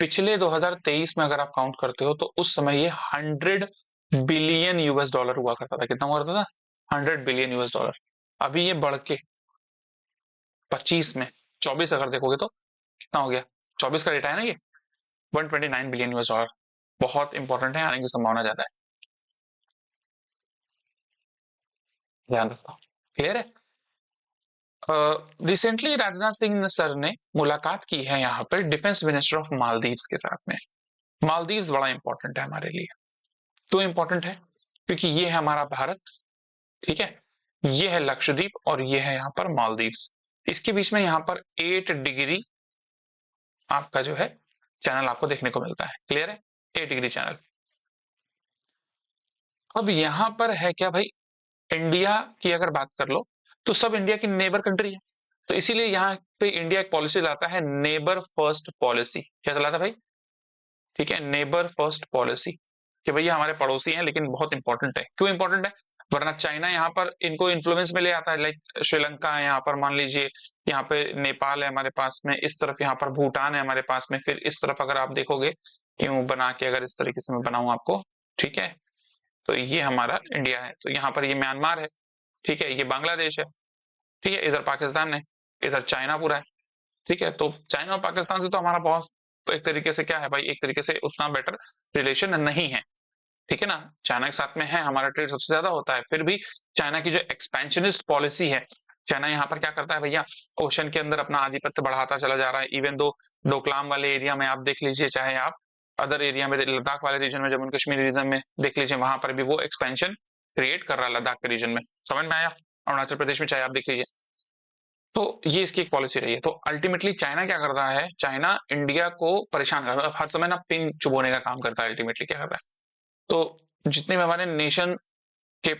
पिछले 2023 में अगर आप काउंट करते हो, तो उस समय ये 100 बिलियन यूएस डॉलर हुआ करता था। कितना हुआ करता था? 100 बिलियन यूएस डॉलर। अभी ये बढ़ के 25 में, 24 अगर देखोगे तो कितना हो गया, 24 का डेटा है ना ये, 129 बिलियन यूएस डॉलर। बहुत इंपॉर्टेंट है, आने की संभावना ज्यादा है, ध्यान रखो। क्लियर है? रिसेंटली राजनाथ सिंह सर ने मुलाकात की है यहाँ पर डिफेंस मिनिस्टर ऑफ मालदीव्स के साथ में। मालदीव्स बड़ा इंपॉर्टेंट है हमारे लिए, क्यों इंपॉर्टेंट है, क्योंकि ये है हमारा भारत, ठीक है, ये है लक्षद्वीप और ये है यहाँ पर मालदीव्स। इसके बीच में यहाँ पर 8 डिग्री आपका जो है चैनल आपको देखने को मिलता है। क्लियर है? 8 डिग्री चैनल। अब यहाँ पर है क्या भाई, इंडिया की अगर बात कर लो तो सब इंडिया की नेबर कंट्री है, तो इसीलिए यहाँ पे इंडिया एक पॉलिसी लाता है, नेबर फर्स्ट पॉलिसी। क्या चलाता है भाई? ठीक है, नेबर फर्स्ट पॉलिसी, कि भैया हमारे पड़ोसी हैं लेकिन बहुत इंपॉर्टेंट है। क्यों इंपॉर्टेंट है? वरना चाइना यहाँ पर इनको इन्फ्लुएंस में ले आता है। लाइक श्रीलंका है यहाँ पर, मान लीजिए यहाँ पे नेपाल है हमारे पास में, इस तरफ यहाँ पर भूटान है हमारे पास में, फिर इस तरफ अगर आप देखोगे यूं बना के, अगर इस तरीके से मैं बनाऊं आपको, ठीक है, तो ये हमारा इंडिया है, तो यहाँ पर ये म्यांमार है, ठीक है, ये बांग्लादेश है, ठीक है, इधर पाकिस्तान है, इधर चाइना पूरा है, ठीक है। तो चाइना और पाकिस्तान से तो हमारा बहुत एक तरीके से क्या है भाई, एक तरीके से उतना बेटर रिलेशन नहीं है, ठीक है ना। चाइना के साथ में है हमारा ट्रेड सबसे ज्यादा होता है, फिर भी चाइना की जो एक्सपेंशनिस्ट पॉलिसी है, चाइना यहाँ पर क्या करता है भैया, ओशन के अंदर अपना आधिपत्य बढ़ाता चला जा रहा है। इवन दो डोकलाम वाले एरिया में आप देख लीजिए, चाहे आप अदर एरिया में लद्दाख वाले रीजन में, जम्मू कश्मीर रीजन में देख लीजिए, वहां पर भी वो एक्सपेंशन क्रिएट कर रहा है लद्दाख के रीजन में। समझ में आया? अरुणाचल प्रदेश में चाहे आप देख लीजिए। तो ये इसकी एक पॉलिसी रही है। तो अल्टीमेटली चाइना क्या कर रहा है, चाइना इंडिया को परेशान कर रहा है, हर समय ना पिन चुभोने का काम करता है। अल्टीमेटली क्या कर रहा है, तो जितने भी हमारे नेशन के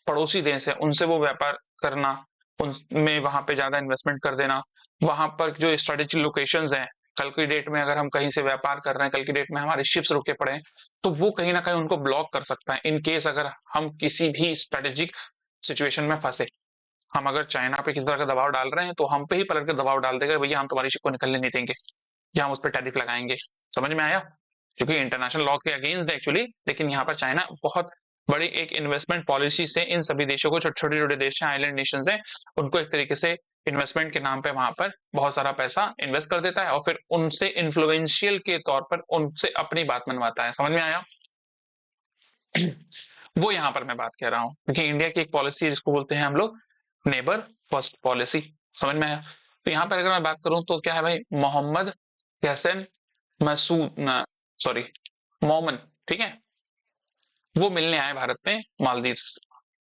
पड़ोसी देश है उनसे वो व्यापार करना, उनमें वहां पे ज्यादा इन्वेस्टमेंट कर देना, वहां पर जो स्ट्रेटेजिक लोकेशंस हैं, कल की डेट में अगर हम कहीं से व्यापार कर रहे हैं, कल की डेट में हमारे शिप्स रुके पड़े हैं, तो वो कहीं ना कहीं उनको ब्लॉक कर सकता है इन केस अगर हम किसी भी स्ट्रेटेजिक सिचुएशन में फंसे। हम अगर चाइना पे किसी तरह का दबाव डाल रहे हैं तो हम पे ही पलट के दबाव डाल देगा, भैया हम तुम्हारी शिप को निकलने नहीं देंगे, या हम उस पर टैरिफ लगाएंगे। समझ में आया? क्योंकि इंटरनेशनल लॉ के अगेंस्ट है एक्चुअली, लेकिन यहाँ पर चाइना बहुत बड़ी एक इन्वेस्टमेंट पॉलिसी से इन सभी देशों को, छोटे छोटे छोटे देश हैं, आइलैंड नेशन हैं, उनको एक तरीके से इन्वेस्टमेंट के नाम पे वहां पर बहुत सारा पैसा इन्वेस्ट कर देता है और फिर उनसे इन्फ्लुएंशियल के तौर पर उनसे अपनी बात मनवाता है। समझ में आया? वो यहाँ पर मैं बात कह रहा हूँ, क्योंकि इंडिया की एक पॉलिसी है जिसको बोलते हैं हम लोग नेबर फर्स्ट पॉलिसी। समझ में आया? तो यहाँ पर अगर मैं बात करूं तो क्या है भाई, मोहम्मद हसन मसूद, सॉरी, मोमन, ठीक है, वो मिलने आए भारत में, मालदीव्स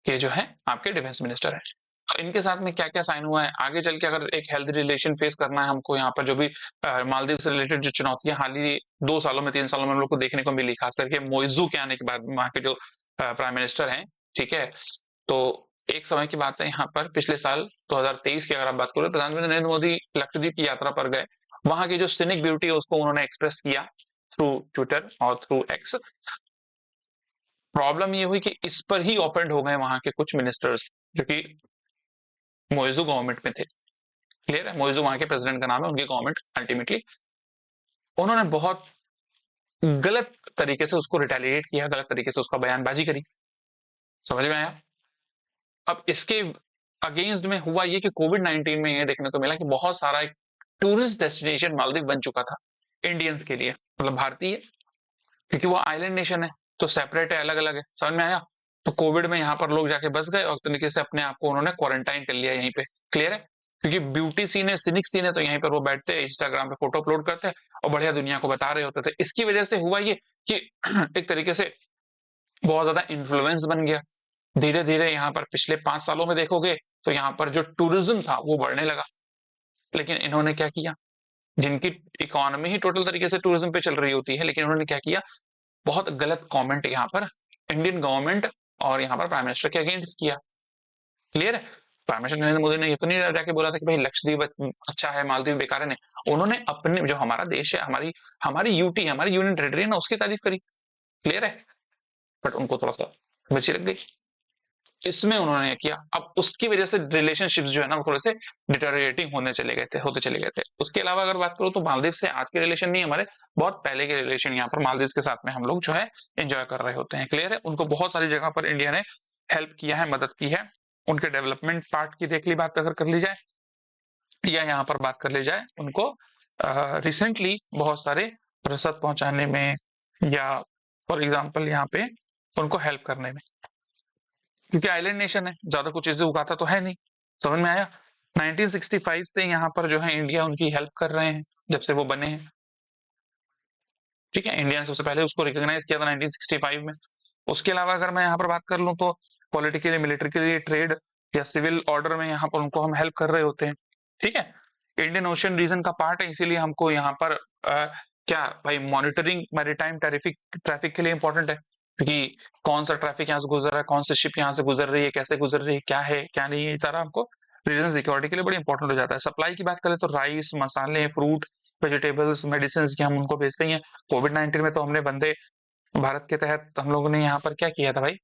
के जो है आपके डिफेंस मिनिस्टर है। तो इनके साथ में क्या क्या साइन हुआ है, आगे चल के अगर एक हेल्दी रिलेशन फेस करना है हमको, यहाँ पर जो भी मालदीव से रिलेटेड जो चुनौतियां हाल ही 2 सालों में 3 सालों में हम लोग को देखने को मिली, खास करके मोइजू के आने के बाद वहां के जो प्राइम मिनिस्टर हैं, ठीक है, तो एक समय की बात है, यहाँ पर पिछले साल 2023 की अगर आप बात करो, प्रधानमंत्री नरेंद्र मोदी लक्षद्वीप की यात्रा पर गए, वहां की जो सिनिक ब्यूटी है उसको उन्होंने एक्सप्रेस किया थ्रू ट्विटर और थ्रू एक्स। प्रॉब्लम ये हुई कि इस पर ही ऑफेंड हो गए वहां के कुछ मिनिस्टर्स जो कि मोइजू गवर्नमेंट में थे। क्लियर है? मोइजू वहां के प्रेसिडेंट का नाम है, उनकी गवर्नमेंट अल्टीमेटली उन्होंने बहुत गलत तरीके से उसको रिटेलिएट किया, गलत तरीके से उसका बयानबाजी करी। समझ में आया? अब इसके अगेंस्ट में हुआ ये कि कोविड-19 में ये देखने को मिला कि बहुत सारा एक टूरिस्ट डेस्टिनेशन मालदीव बन चुका था इंडियंस के लिए, मतलब भारतीय, क्योंकि वो आइलैंड नेशन है, तो सेपरेट है, अलग अलग है। समझ में आया? तो कोविड में यहाँ पर लोग जाके बस गए और तरीके से अपने आप को उन्होंने क्वारंटाइन कर लिया यहीं पे। क्लियर है? क्योंकि ब्यूटी सीन है, सिनिक सीन है, तो यहीं पर वो बैठते, इंस्टाग्राम पे फोटो अपलोड करते और बढ़िया दुनिया को बता रहे होते थे। इसकी वजह से हुआ ये कि एक तरीके से बहुत ज्यादा इन्फ्लुएंस बन गया। धीरे धीरे यहाँ पर पिछले 5 सालों में देखोगे तो यहाँ पर जो टूरिज्म था वो बढ़ने लगा। लेकिन इन्होंने क्या किया, जिनकी इकोनॉमी ही टोटल तरीके से टूरिज्म पे चल रही होती है, लेकिन उन्होंने क्या किया, बहुत गलत कमेंट यहाँ पर इंडियन गवर्नमेंट और यहाँ पर प्राइम मिनिस्टर के अगेंस्ट किया। क्लियर है? प्राइम मिनिस्टर नरेंद्र मोदी ने ये तो नहीं जाके बोला था कि भाई लक्षद्वीप अच्छा है, मालदीव बेकार है, नहीं, उन्होंने अपने जो हमारा देश है, हमारी हमारी यूटी, हमारी यूनियन टेरिटरी है ना, उसकी तारीफ करी। क्लियर है? बट उनको थोड़ा सा बची लग गई, इसमें उन्होंने किया। अब उसकी वजह से रिलेशनशिप्स जो है ना वो थोड़े से डिटोरिएटिंग होने चले गए थे, होते चले गए थे। उसके अलावा अगर बात करूं तो मालदीव से आज के रिलेशन नहीं, हमारे बहुत पहले के रिलेशन यहाँ पर मालदीव के साथ में हम लोग जो है एंजॉय कर रहे होते हैं। क्लियर है? उनको बहुत सारी जगह पर इंडिया ने हेल्प किया है, मदद की है। उनके डेवलपमेंट पार्ट की देख ली बात अगर कर ली जाए, या यहाँ पर बात कर ली जाए उनको रिसेंटली बहुत सारे रसद पहुंचाने में, या फॉर एग्जाम्पल यहाँ पे उनको हेल्प करने में, क्योंकि आइलैंड नेशन है, ज्यादा कुछ चीजें उगाता तो है नहीं। समझ में आया? 1965 से यहाँ पर जो है इंडिया उनकी हेल्प कर रहे हैं, जब से वो बने हैं। ठीक है, इंडिया ने सबसे पहले उसको रिकॉग्नाइज किया था 1965 में। उसके अलावा अगर मैं यहाँ पर बात कर लूं तो पॉलिटिकली, मिलिट्री के लिए, ट्रेड या सिविल ऑर्डर में यहाँ पर उनको हम हेल्प कर रहे होते हैं। ठीक है, इंडियन ओशन रीजन का पार्ट है, इसीलिए हमको यहाँ पर क्या भाई, मॉनिटरिंग मैरीटाइम ट्रैफिक ट्रैफिक के लिए इंपॉर्टेंट है, क्योंकि कौन सा ट्रैफिक यहाँ से गुजर रहा है, कौन सी शिप यहाँ से गुजर रही है, कैसे गुजर रही है, क्या नहीं है, ये सारा हमको रीजन सिक्योरिटी के लिए बड़ी इंपॉर्टेंट हो जाता है। सप्लाई की बात करें तो राइस, मसाले, फ्रूट, वेजिटेबल्स, मेडिसिन की हम उनको भेजते ही हैं। कोविड-19 में तो हमने वंदे भारत के तहत हम लोगों ने यहाँ पर क्या किया था भाई,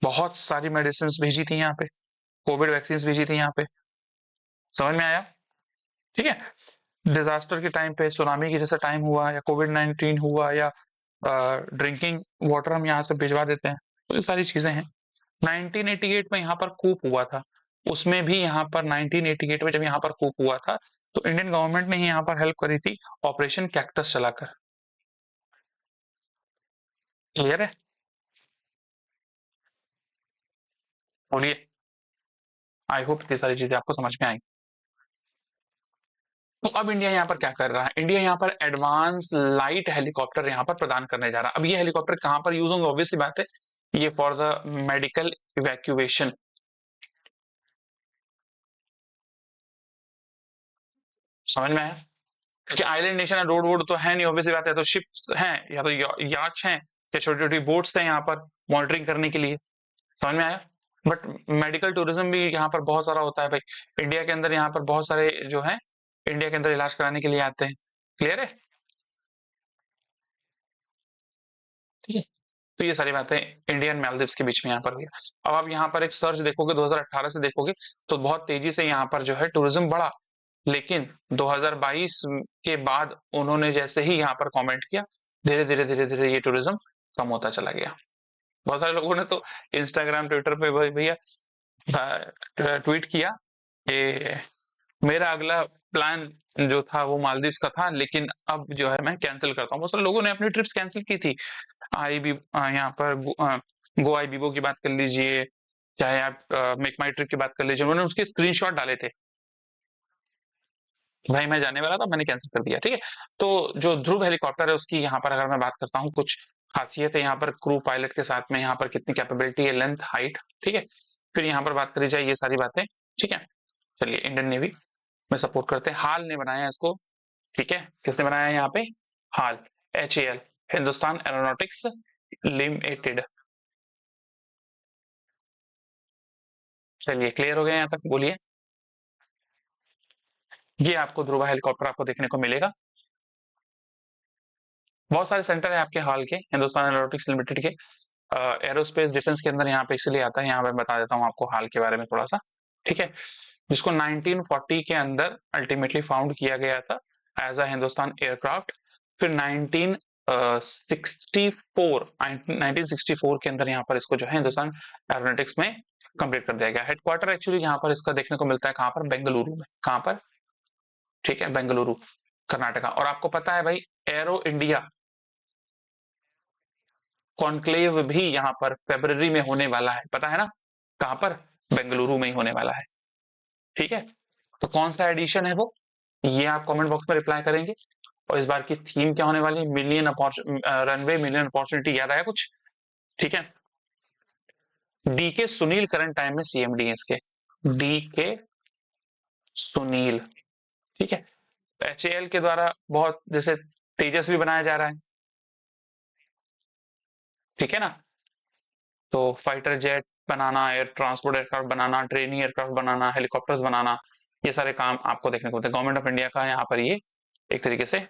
बहुत सारी मेडिसिन भेजी थी यहाँ पे, कोविड वैक्सीन भेजी थी यहाँ पे, समझ में आया? ठीक है। डिजास्टर के टाइम पे, सुनामी के जैसा टाइम हुआ या कोविड-19 हुआ या ड्रिंकिंग वाटर हम यहाँ से भिजवा देते हैं, तो ये सारी चीजें हैं। 1988 में यहाँ पर कूप हुआ था, उसमें भी यहाँ पर 1988 में जब यहाँ पर कूप हुआ था, तो इंडियन गवर्नमेंट ने ही यहाँ पर हेल्प करी थी ऑपरेशन कैक्टस चलाकर। क्लियर है? बोलिए। आई होप ये सारी चीजें आपको समझ में आई। तो अब इंडिया यहाँ पर क्या कर रहा है? इंडिया यहाँ पर एडवांस लाइट हेलीकॉप्टर यहाँ पर प्रदान करने जा रहा है। अब ये हेलीकॉप्टर कहाँ पर यूज होंगे? ऑब्वियसली बात है, ये फॉर द मेडिकल इवैक्यूएशन। समझ में आया? क्योंकि आइलैंड नेशन है, रोड वोड तो है नहीं, ऑब्वियसली बात है, तो शिप्स हैं या तो याच हैं या छोटी छोटी बोट्स हैं यहाँ पर मॉनिटरिंग करने के लिए। समझ में आया? बट मेडिकल टूरिज्म भी यहाँ पर बहुत सारा होता है भाई। इंडिया के अंदर यहाँ पर बहुत सारे जो है इंडिया के अंदर इलाज कराने के लिए आते हैं। क्लियर है? ठीक है। तो ये सारी बातें इंडियन मालदीव्स के बीच में यहाँ पर हुई। अब आप यहाँ पर एक सर्च देखोगे 2018 से देखोगे तो बहुत तेजी से यहाँ पर जो है टूरिज्म बढ़ा, लेकिन 2022 के बाद उन्होंने जैसे ही यहाँ पर कमेंट किया, धीरे धीरे धीरे धीरे ये टूरिज्म कम होता चला गया। बहुत सारे लोगों ने तो इंस्टाग्राम ट्विटर पे भैया ट्वीट किया कि मेरा अगला प्लान जो था वो मालदीव्स का था, लेकिन अब जो है मैं कैंसिल करता हूँ। बहुत सारे लोगों ने अपनी ट्रिप्स कैंसिल की थी। यहाँ पर गो आई बीबो की बात कर लीजिए, चाहे आप मेक माई ट्रिप की बात कर लीजिए, उन्होंने उसके स्क्रीनशॉट डाले थे, भाई मैं जाने वाला था, मैंने कैंसिल कर दिया। ठीक है। तो जो ध्रुव हेलीकॉप्टर है उसकी यहाँ पर अगर मैं बात करता हूँ, कुछ खासियत है यहाँ पर क्रू पायलट के साथ में, यहाँ पर कितनी कैपेबिलिटी है, लेंथ, हाइट। ठीक है। फिर यहाँ पर बात करी जाए ये सारी बातें। ठीक है। चलिए, इंडियन नेवी में सपोर्ट करते हैं, हाल ने बनाया इसको। ठीक है। किसने बनाया है यहाँ पे? हाल, HAL, हिंदुस्तान एरोनॉटिक्स लिमिटेड। चलिए, क्लियर हो गया यहाँ तक? बोलिए। ये आपको ध्रुवा हेलीकॉप्टर आपको देखने को मिलेगा। बहुत सारे सेंटर है आपके हाल के, हिंदुस्तान एरोनॉटिक्स लिमिटेड के। एरोस्पेस डिफेंस के अंदर यहाँ पे इसलिए आता है, यहाँ पे बता देता हूँ आपको हाल के बारे में थोड़ा सा। ठीक है। जिसको 1940 के अंदर अल्टीमेटली फाउंड किया गया था एज अ हिंदुस्तान एयरक्राफ्ट। फिर 1964 के अंदर यहाँ पर इसको जो है हिंदुस्तान एरोनॉटिक्स में कंप्लीट कर दिया गया। हेडक्वार्टर एक्चुअली यहाँ पर इसका देखने को मिलता है कहाँ पर? बेंगलुरु में। कहाँ पर? ठीक है, बेंगलुरु, कर्नाटका। और आपको पता है भाई, एरो इंडिया कॉन्क्लेव भी यहाँ पर फरवरी में होने वाला है, पता है ना? कहाँ पर? बेंगलुरु में ही होने वाला है। ठीक है। तो कौन सा एडिशन है वो, ये आप कमेंट बॉक्स में रिप्लाई करेंगे। और इस बार की थीम क्या होने वाली है? Million runway million opportunity. याद आया कुछ? ठीक है। डी के सुनील करंट टाइम में CMD है इसके, डी के सुनील। ठीक है। HAL के द्वारा बहुत जैसे तेजस भी बनाया जा रहा है। ठीक है ना? तो फाइटर जेट बनाना, एयर ट्रांसपोर्ट एयरक्राफ्ट बनाना, ट्रेनिंग एयरक्राफ्ट बनाना, हेलीकॉप्टर्स बनाना, ये सारे काम आपको देखने को मिलते हैं। गवर्नमेंट ऑफ इंडिया का यहाँ पर ये एक तरीके से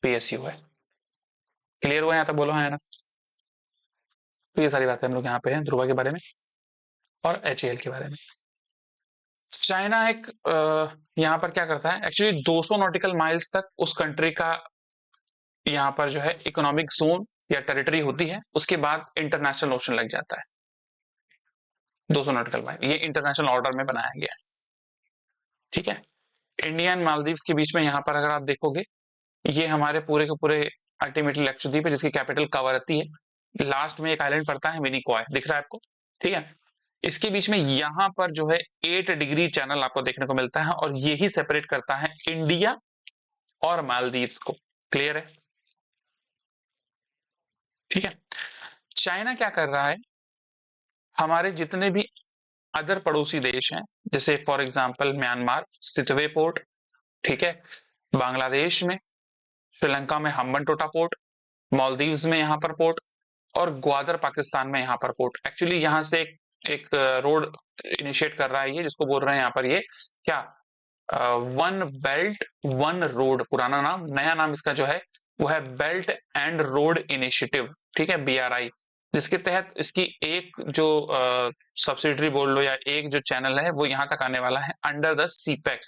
PSU है। क्लियर हुआ यहाँ तक? बोलो हाँ ना। तो ये सारी बातें हम लोग यहाँ पे हैं ध्रुवा के बारे में और HAL के बारे में। चाइना एक यहाँ पर क्या करता है, एक्चुअली 200 नॉटिकल माइल्स तक उस कंट्री का यहाँ पर जो है इकोनॉमिक जोन या टेरिटरी होती है, उसके बाद इंटरनेशनल ओशन लग जाता है। 200 नॉटिकल माइल ये इंटरनेशनल ऑर्डर में बनाया गया है। ठीक है। इंडिया एंड मालदीव्स के बीच में यहाँ पर अगर आप देखोगे, ये हमारे पूरे के पूरे अल्टीमेटली लक्षद्वीप है, जिसकी कैपिटल कवरत्ती है। लास्ट में एक आइलैंड पड़ता है मिनिकॉय, दिख रहा है आपको? ठीक है। इसके बीच में यहाँ पर जो है 8 डिग्री चैनल आपको देखने को मिलता है, और यही सेपरेट करता है इंडिया और मालदीव्स को। क्लियर है? ठीक है। चाइना क्या कर रहा है, हमारे जितने भी अदर पड़ोसी देश हैं, जैसे for example Myanmar, Sittwe port. ठीक है। बांग्लादेश में, श्रीलंका में हम्बनटोटा पोर्ट, मालदीव्स में यहाँ पर पोर्ट, और ग्वादर पाकिस्तान में यहाँ पर पोर्ट। एक्चुअली यहाँ से एक रोड इनिशिएट कर रहा है ये, जिसको बोल रहे हैं यहाँ पर ये क्या, वन बेल्ट वन रोड पुराना नाम, नया नाम इसका जो है वो है बेल्ट एंड रोड इनिशिएटिव, ठीक है, BRI, जिसके तहत इसकी एक जो सब्सिडरी बोल लो या एक जो चैनल है वो यहाँ तक आने वाला है under the CPEC,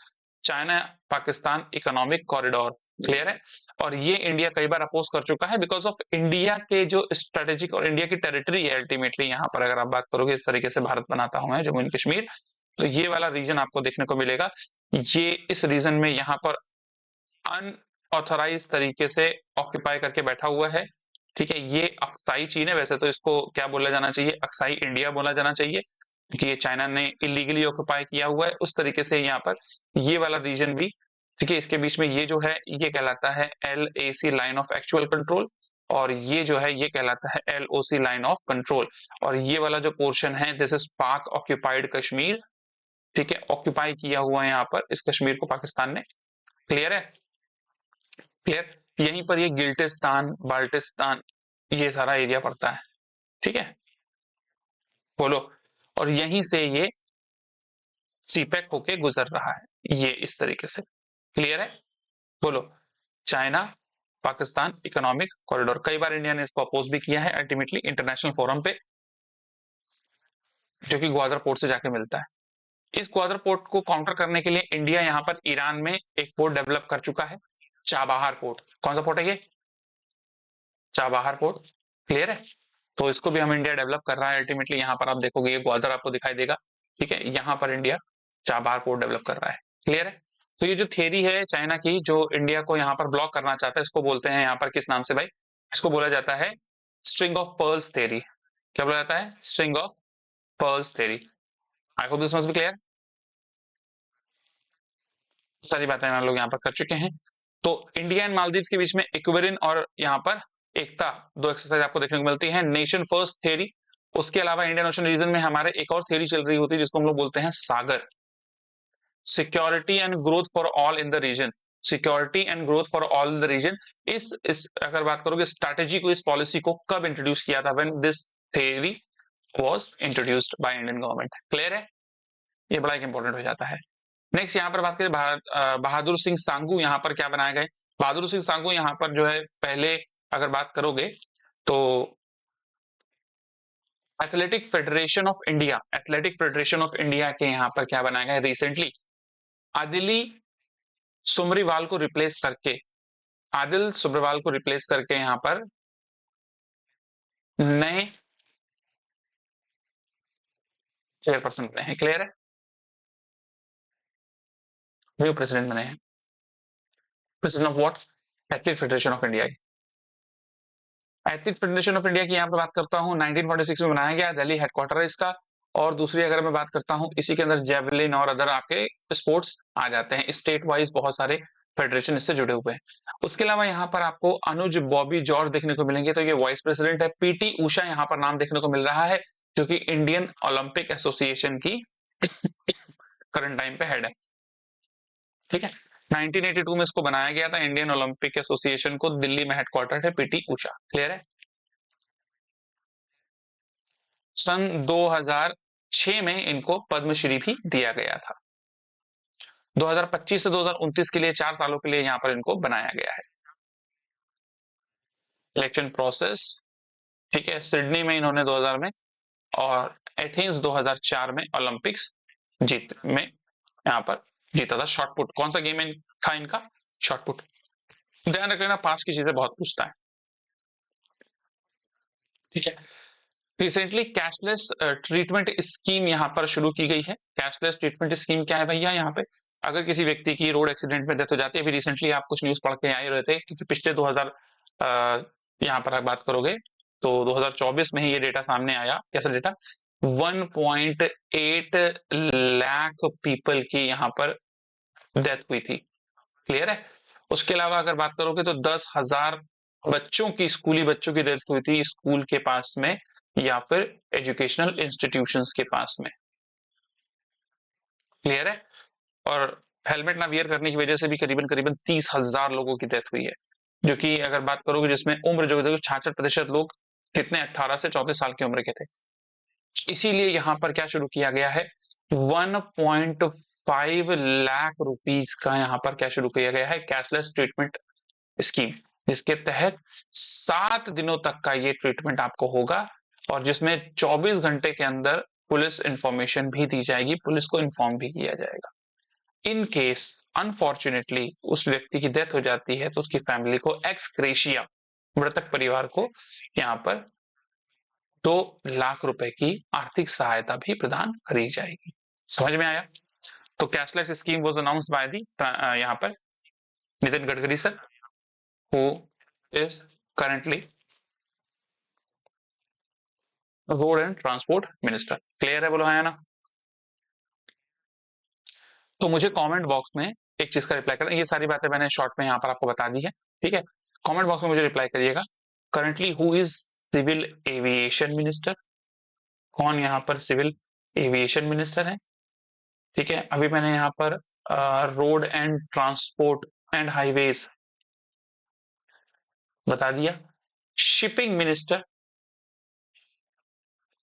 China Pakistan economic corridor. Clear है। और ये इंडिया कई बार अपोज कर चुका है बिकॉज ऑफ इंडिया के जो स्ट्रेटेजिक और इंडिया की टेरिटरी है अल्टीमेटली यहाँ पर, अगर आप बात करोगे इस तरीके से भारत बनाता हूं मैं जम्मू एंड कश्मीर, तो ये वाला रीजन आपको देखने को मिलेगा। ये इस रीजन में यहाँ पर अनऑथोराइज तरीके से ऑक्यूपाई करके बैठा हुआ है, ठीक है। ये अक्साई चीन है, वैसे तो इसको क्या बोला जाना चाहिए, अक्साई इंडिया बोला जाना चाहिए, क्योंकि ये चाइना ने इलीगली ऑक्यूपाई किया हुआ है। उस तरीके से यहाँ पर ये वाला रीजन भी, ठीक है, इसके बीच में ये जो है ये कहलाता है LAC line of actual control, और ये जो है ये कहलाता है LOC लाइन ऑफ कंट्रोल। और ये वाला जो पोर्शन है दिस इज पाक ऑक्यूपाइड कश्मीर, ठीक है, ऑक्यूपाई किया हुआ है यहाँ पर इस कश्मीर को पाकिस्तान ने। क्लियर है, क्लियर। यहीं पर ये गिल्टिस्तान बाल्टिस्तान ये सारा एरिया पड़ता है, ठीक है, बोलो। और यहीं से ये सीपैक होके गुजर रहा है, ये इस तरीके से। क्लियर है, बोलो। चाइना पाकिस्तान इकोनॉमिक कॉरिडोर, कई बार इंडिया ने इसको अपोज भी किया है अल्टीमेटली इंटरनेशनल फोरम पे, जो कि ग्वादर पोर्ट से जाके मिलता है। इस ग्वादर पोर्ट को काउंटर करने के लिए इंडिया यहाँ पर ईरान में एक पोर्ट डेवलप कर चुका है, चाबहार पोर्ट। कौन सा पोर्ट है ये, चाबहार पोर्ट। क्लियर है, तो इसको भी हम इंडिया डेवलप कर रहा है अल्टीमेटली। यहाँ पर आप देखोगे ये ग्वादर आपको दिखाई देगा, ठीक है, यहाँ पर इंडिया चाबहार पोर्ट डेवलप कर रहा है। क्लियर है। तो ये जो थ्योरी है चाइना की जो इंडिया को यहाँ पर ब्लॉक करना चाहता है, इसको बोलते हैं यहाँ पर किस नाम से भाई, इसको बोला जाता है स्ट्रिंग ऑफ पर्ल्स थ्योरी। क्या बोला जाता है, string of pearls theory. I hope this must be clear. सारी बातें हम लोग यहाँ पर कर चुके हैं। तो इंडिया एंड मालदीव के बीच में इक्वेरिन और यहाँ पर एकता दो एक्सरसाइज आपको देखने को मिलती है। नेशन फर्स्ट थ्योरी, उसके अलावा इंडियन ओशन रीजन में हमारे एक और थ्योरी चल रही होती है जिसको हम लोग बोलते हैं Sagar, security and growth for all in the region, security and growth for all in the region. इस अगर बात करोगे स्ट्रैटेजी को, इस पॉलिसी को कब इंट्रोड्यूस किया था, when this theory was introduced by Indian government. Clear है, ये बड़ा एक इंपॉर्टेंट हो जाता है। नेक्स्ट यहाँ पर बात करें बहादुर सिंह सांगू, यहाँ पर क्या बनाए गए, बहादुर सिंह सांगू यहाँ पर जो है पहले अगर बात करोगे तो athletic federation of India, athletic federation of India के यहाँ पर क्या बनाया गया रिसेंटली, आदिली सुमरीवाल को रिप्लेस करके, आदिल सुमरीवाल को रिप्लेस करके यहाँ पर नए चेयरपर्सन बने हैं। क्लियर है, न्यू प्रेसिडेंट बने हैं, president of what, athletic federation of India. Athletic federation of India की यहाँ पर बात करता हूँ 1946 में बनाया गया, दिल्ली हेडक्वार्टर है इसका। और दूसरी अगर मैं बात करता हूँ इसी के अंदर जेवलिन और अदर आपके स्पोर्ट्स आ जाते हैं, स्टेट वाइज बहुत सारे फेडरेशन इससे जुड़े हुए हैं। उसके अलावा यहाँ पर आपको अनुज बॉबी जॉर्ज देखने को मिलेंगे, तो ये वाइस प्रेसिडेंट है। PT उषा यहाँ पर नाम देखने को मिल रहा है, जो कि इंडियन ओलंपिक एसोसिएशन की करंट टाइम पे हेड है, ठीक है। 1982 में इसको बनाया गया था, इंडियन ओलंपिक एसोसिएशन को, दिल्ली में हेडक्वार्टर है PT उषा। क्लियर है। सन 2006 में इनको पद्मश्री भी दिया गया था। 2025 से 2029 के लिए 4 सालों के लिए यहाँ पर इनको बनाया गया है। इलेक्शन प्रोसेस, ठीक है, सिडनी में इन्होंने 2000 में और एथेंस 2004 में ओलंपिक्स जीत में यहाँ पर जीता था। शॉटपुट, कौन सा गेम था इनका, शॉटपुट। ध्यान रख लेना, पास की चीजें बहुत पूछता है, ठीक है। रिसेंटली कैशलेस ट्रीटमेंट स्कीम यहाँ पर शुरू की गई है। कैशलेस ट्रीटमेंट स्कीम क्या है भैया, यहाँ पे अगर किसी व्यक्ति की रोड एक्सीडेंट में डेथ हो जाती है, अभी रिसेंटली आप कुछ न्यूज पढ़ के आए रहे थे, क्योंकि पिछले 2000 यहाँ पर बात करोगे तो 2024 में ही ये डेटा सामने आया। कैसा डेटा, 1.8 लाख पीपल की यहाँ पर डेथ हुई थी। क्लियर है। उसके अलावा अगर बात करोगे तो 10,000 बच्चों की, स्कूली बच्चों की डेथ हुई थी स्कूल के पास में या फिर एजुकेशनल इंस्टीट्यूशंस के पास में। क्लियर है। और हेलमेट ना वियर करने की वजह से भी करीबन करीबन 30,000 लोगों की डेथ हुई है, जो कि अगर बात करोगे जिसमें उम्र जो 66% लोग कितने 18 से 34 साल की उम्र के थे। इसीलिए यहां पर क्या शुरू किया गया है, 5 लाख रुपीज का यहाँ पर क्या शुरू किया गया है, कैशलेस ट्रीटमेंट स्कीम, जिसके तहत 7 दिनों तक का ये ट्रीटमेंट आपको होगा और जिसमें 24 घंटे के अंदर पुलिस इंफॉर्मेशन भी दी जाएगी, पुलिस को इन्फॉर्म भी किया जाएगा। इन केस अनफॉर्चुनेटली उस व्यक्ति की डेथ हो जाती है तो उसकी फैमिली को एक्स ग्रेशिया, मृतक परिवार को यहाँ पर 2 लाख रुपए की आर्थिक सहायता भी प्रदान करी जाएगी। समझ में आया? तो cashless scheme was announced by the यहाँ पर Nitin Gadkari sir, who is currently road and transport minister. Clear है? बोलो हाँ या ना। तो मुझे कमेंट बॉक्स में एक चीज का रिप्लाई करना, ये सारी बातें मैंने शॉर्ट में यहाँ पर आपको बता दी है, ठीक है। कमेंट बॉक्स में मुझे रिप्लाई करिएगा, currently who is civil aviation minister, कौन यहाँ पर सिविल एविएशन मिनिस्टर है, ठीक है। अभी मैंने यहाँ पर road and transport and highways बता दिया। शिपिंग मिनिस्टर,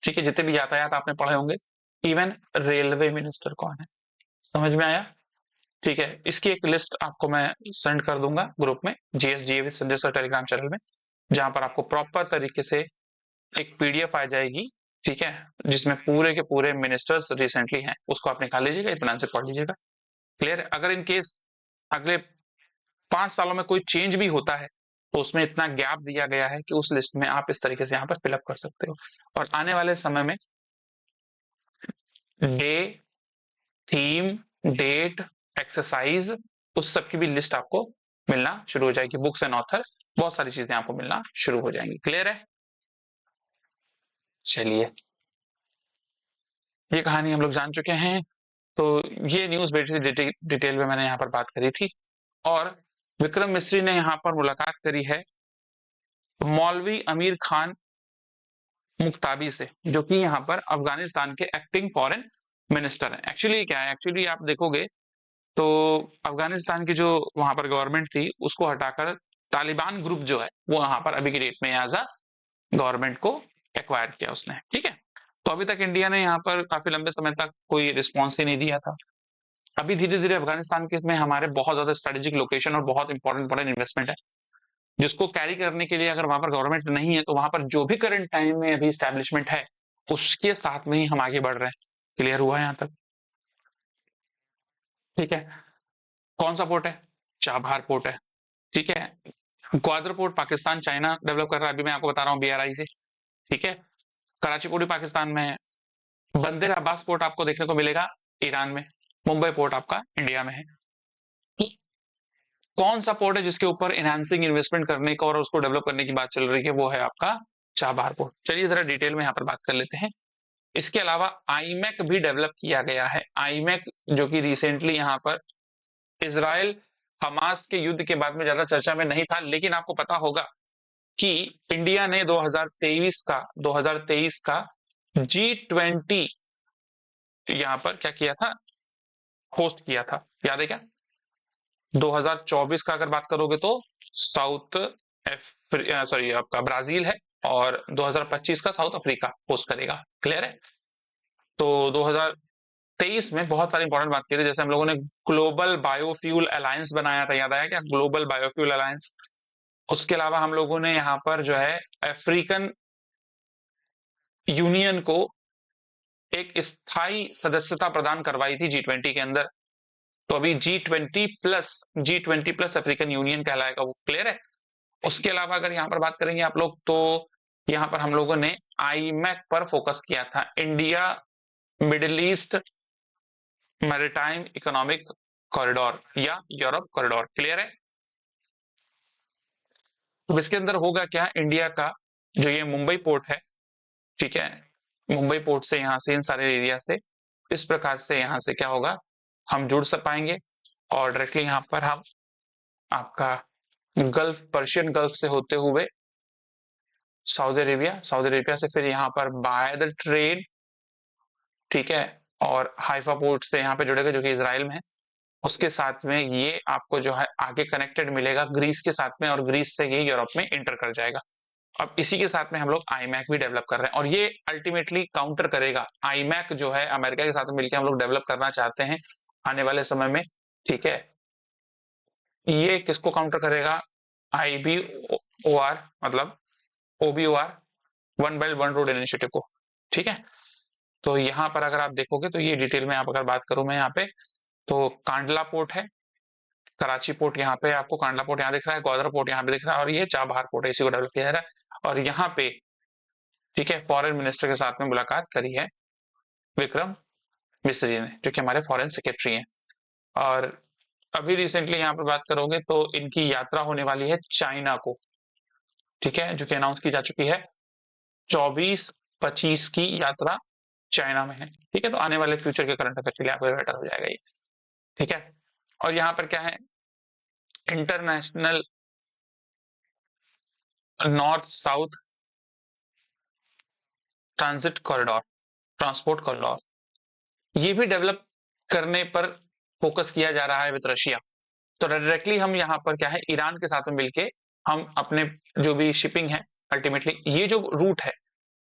ठीक है, जितने भी यातायात आपने पढ़े होंगे। इवन रेलवे मिनिस्टर कौन है, समझ में आया? ठीक है, इसकी एक लिस्ट आपको मैं सेंड कर दूंगा ग्रुप में, GSGA with Sanjay sir telegram channel में, जहां पर आपको प्रॉपर तरीके से एक पीडीएफ आ जाएगी, ठीक है, जिसमें पूरे के पूरे मिनिस्टर्स रिसेंटली हैं, उसको आप निकाल लीजिएगा, इत्मीनान से पढ़ लीजिएगा। क्लियर है? अगर इन केस अगले 5 सालों में कोई चेंज भी होता है तो उसमें इतना गैप दिया गया है कि उस लिस्ट में आप इस तरीके से यहाँ पर फिलअप कर सकते हो, और आने वाले समय में डे, थीम, डेट, एक्सरसाइज, उस सब की भी लिस्ट आपको मिलना शुरू हो जाएगी, बुक्स एंड ऑथर, बहुत सारी चीजें आपको मिलना शुरू हो जाएंगी। क्लियर है? चलिए, ये कहानी हम लोग जान चुके हैं। तो ये न्यूज बेसिकली डिटेल में मैंने यहाँ पर बात करी थी, और विक्रम मिस्री ने यहाँ पर मुलाकात करी है मौलवी अमीर खान मुक्ताबी से, जो कि यहाँ पर अफगानिस्तान के एक्टिंग फॉरेन मिनिस्टर हैं। एक्चुअली क्या है, एक्चुअली आप देखोगे तो अफगानिस्तान की जो वहां पर गवर्नमेंट थी उसको हटाकर तालिबान ग्रुप जो है वो यहाँ पर अभी की डेट में एज अ गवर्नमेंट को एक्वायर किया उसने, ठीक है। तो अभी तक इंडिया ने यहाँ पर काफी लंबे समय तक कोई रिस्पॉन्स ही नहीं दिया था। अभी धीरे धीरे अफगानिस्तान के में हमारे बहुत ज्यादा स्ट्रेटेजिक लोकेशन और बहुत इंपॉर्टेंट इन्वेस्टमेंट है, जिसको कैरी करने के लिए अगर वहां पर गवर्नमेंट नहीं है तो वहां पर जो भी करंट टाइम में अभी स्टैब्लिशमेंट है उसके साथ में ही हम आगे बढ़ रहे हैं। क्लियर हुआ यहाँ तक? ठीक है। कौन सा पोर्ट है? चाबहार पोर्ट है, ठीक है। Gwadar port Pakistan China develop कर रहा है, अभी मैं आपको बता रहा हूँ बीआरआई से, ठीक है। कराची पोर्ट भी पाकिस्तान में है। बंदर अब्बास पोर्ट आपको देखने को मिलेगा ईरान में। मुंबई पोर्ट आपका इंडिया में है। कौन सा पोर्ट है जिसके ऊपर एनहांसिंग इन्वेस्टमेंट करने का और उसको डेवलप करने की बात चल रही है? वो है आपका चाबहार पोर्ट। चलिए जरा डिटेल में यहाँ पर बात कर लेते हैं। इसके अलावा आईमैक भी डेवलप किया गया है। आईमैक जो कि रिसेंटली यहाँ पर इजराइल हमास के युद्ध के बाद में ज्यादा चर्चा में नहीं था, लेकिन आपको पता होगा कि इंडिया ने 2023 का G20 यहां पर क्या किया था, होस्ट किया था, याद है क्या? 2024 का अगर बात करोगे तो साउथ सॉरी आपका ब्राजील है, और 2025 का साउथ अफ्रीका होस्ट करेगा। क्लियर है? तो 2023 में बहुत सारी इंपॉर्टेंट बात की थी, जैसे हम लोगों ने ग्लोबल बायोफ्यूल अलायंस बनाया था, याद आया क्या? Global biofuel alliance. उसके अलावा हम लोगों ने यहाँ पर जो है अफ्रीकन यूनियन को एक स्थायी सदस्यता प्रदान करवाई थी G20 के अंदर। तो अभी G20 प्लस अफ्रीकन यूनियन कहलाएगा वो। क्लियर है? उसके अलावा अगर यहाँ पर बात करेंगे आप लोग तो यहाँ पर हम लोगों ने आईमैक पर फोकस किया था, India middle east maritime economic corridor या यूरोप कॉरिडोर। क्लियर है? तो इसके अंदर होगा क्या, इंडिया का जो ये मुंबई पोर्ट है, ठीक है, मुंबई पोर्ट से यहाँ से इन सारे एरिया से इस प्रकार से यहाँ से क्या होगा, हम जुड़ सक पाएंगे, और डायरेक्टली यहाँ पर हम आपका गल्फ, पर्शियन गल्फ से होते हुए सऊदी अरेबिया से फिर यहाँ पर बाय द ट्रेन, ठीक है, और हाइफा पोर्ट से यहाँ पे जुड़ेगा जो कि इजराइल में है। उसके साथ में ये आपको जो है आगे कनेक्टेड मिलेगा ग्रीस के साथ में, और ग्रीस से ये यूरोप में इंटर कर जाएगा। अब इसी के साथ में हम लोग आईमैक भी डेवलप कर रहे हैं, और ये अल्टीमेटली काउंटर करेगा आईमैक जो है अमेरिका के साथ मिलकर हम लोग डेवलप करना चाहते हैं। आने वाले समय में, ठीक है। ये किसको काउंटर करेगा? IBOR मतलब OBOR, one belt one road initiative को, ठीक है। तो यहाँ पर अगर आप देखोगे तो ये डिटेल में आप अगर बात करूं मैं यहाँ पे, तो कांडला पोर्ट है, कराची पोर्ट यहाँ पे आपको, कांडला पोर्ट यहाँ दिख रहा है, ग्वादर पोर्ट यहाँ पे दिख रहा है, और ये चाबहार पोर्ट है, इसी को डेवलप किया जा रहा है। और यहाँ पे, ठीक है, फॉरेन मिनिस्टर के साथ में मुलाकात करी है विक्रम मिस्री ने, जो कि हमारे फॉरेन सेक्रेटरी हैं। और अभी रिसेंटली यहाँ पे बात करोगे तो इनकी यात्रा होने वाली है चाइना को, ठीक है, जो कि अनाउंस की जा चुकी है। 24-25 की यात्रा चाइना में है, ठीक है। तो आने वाले फ्यूचर के करंट अफेयर के लिए आपको बेटर हो जाएगा ये, ठीक है। और यहाँ पर क्या है, international north south transit corridor, transport corridor, ये भी डेवलप करने पर फोकस किया जा रहा है विद रशिया। तो डायरेक्टली हम यहाँ पर क्या है, ईरान के साथ में मिलके हम अपने जो भी शिपिंग है, अल्टीमेटली ये जो रूट है,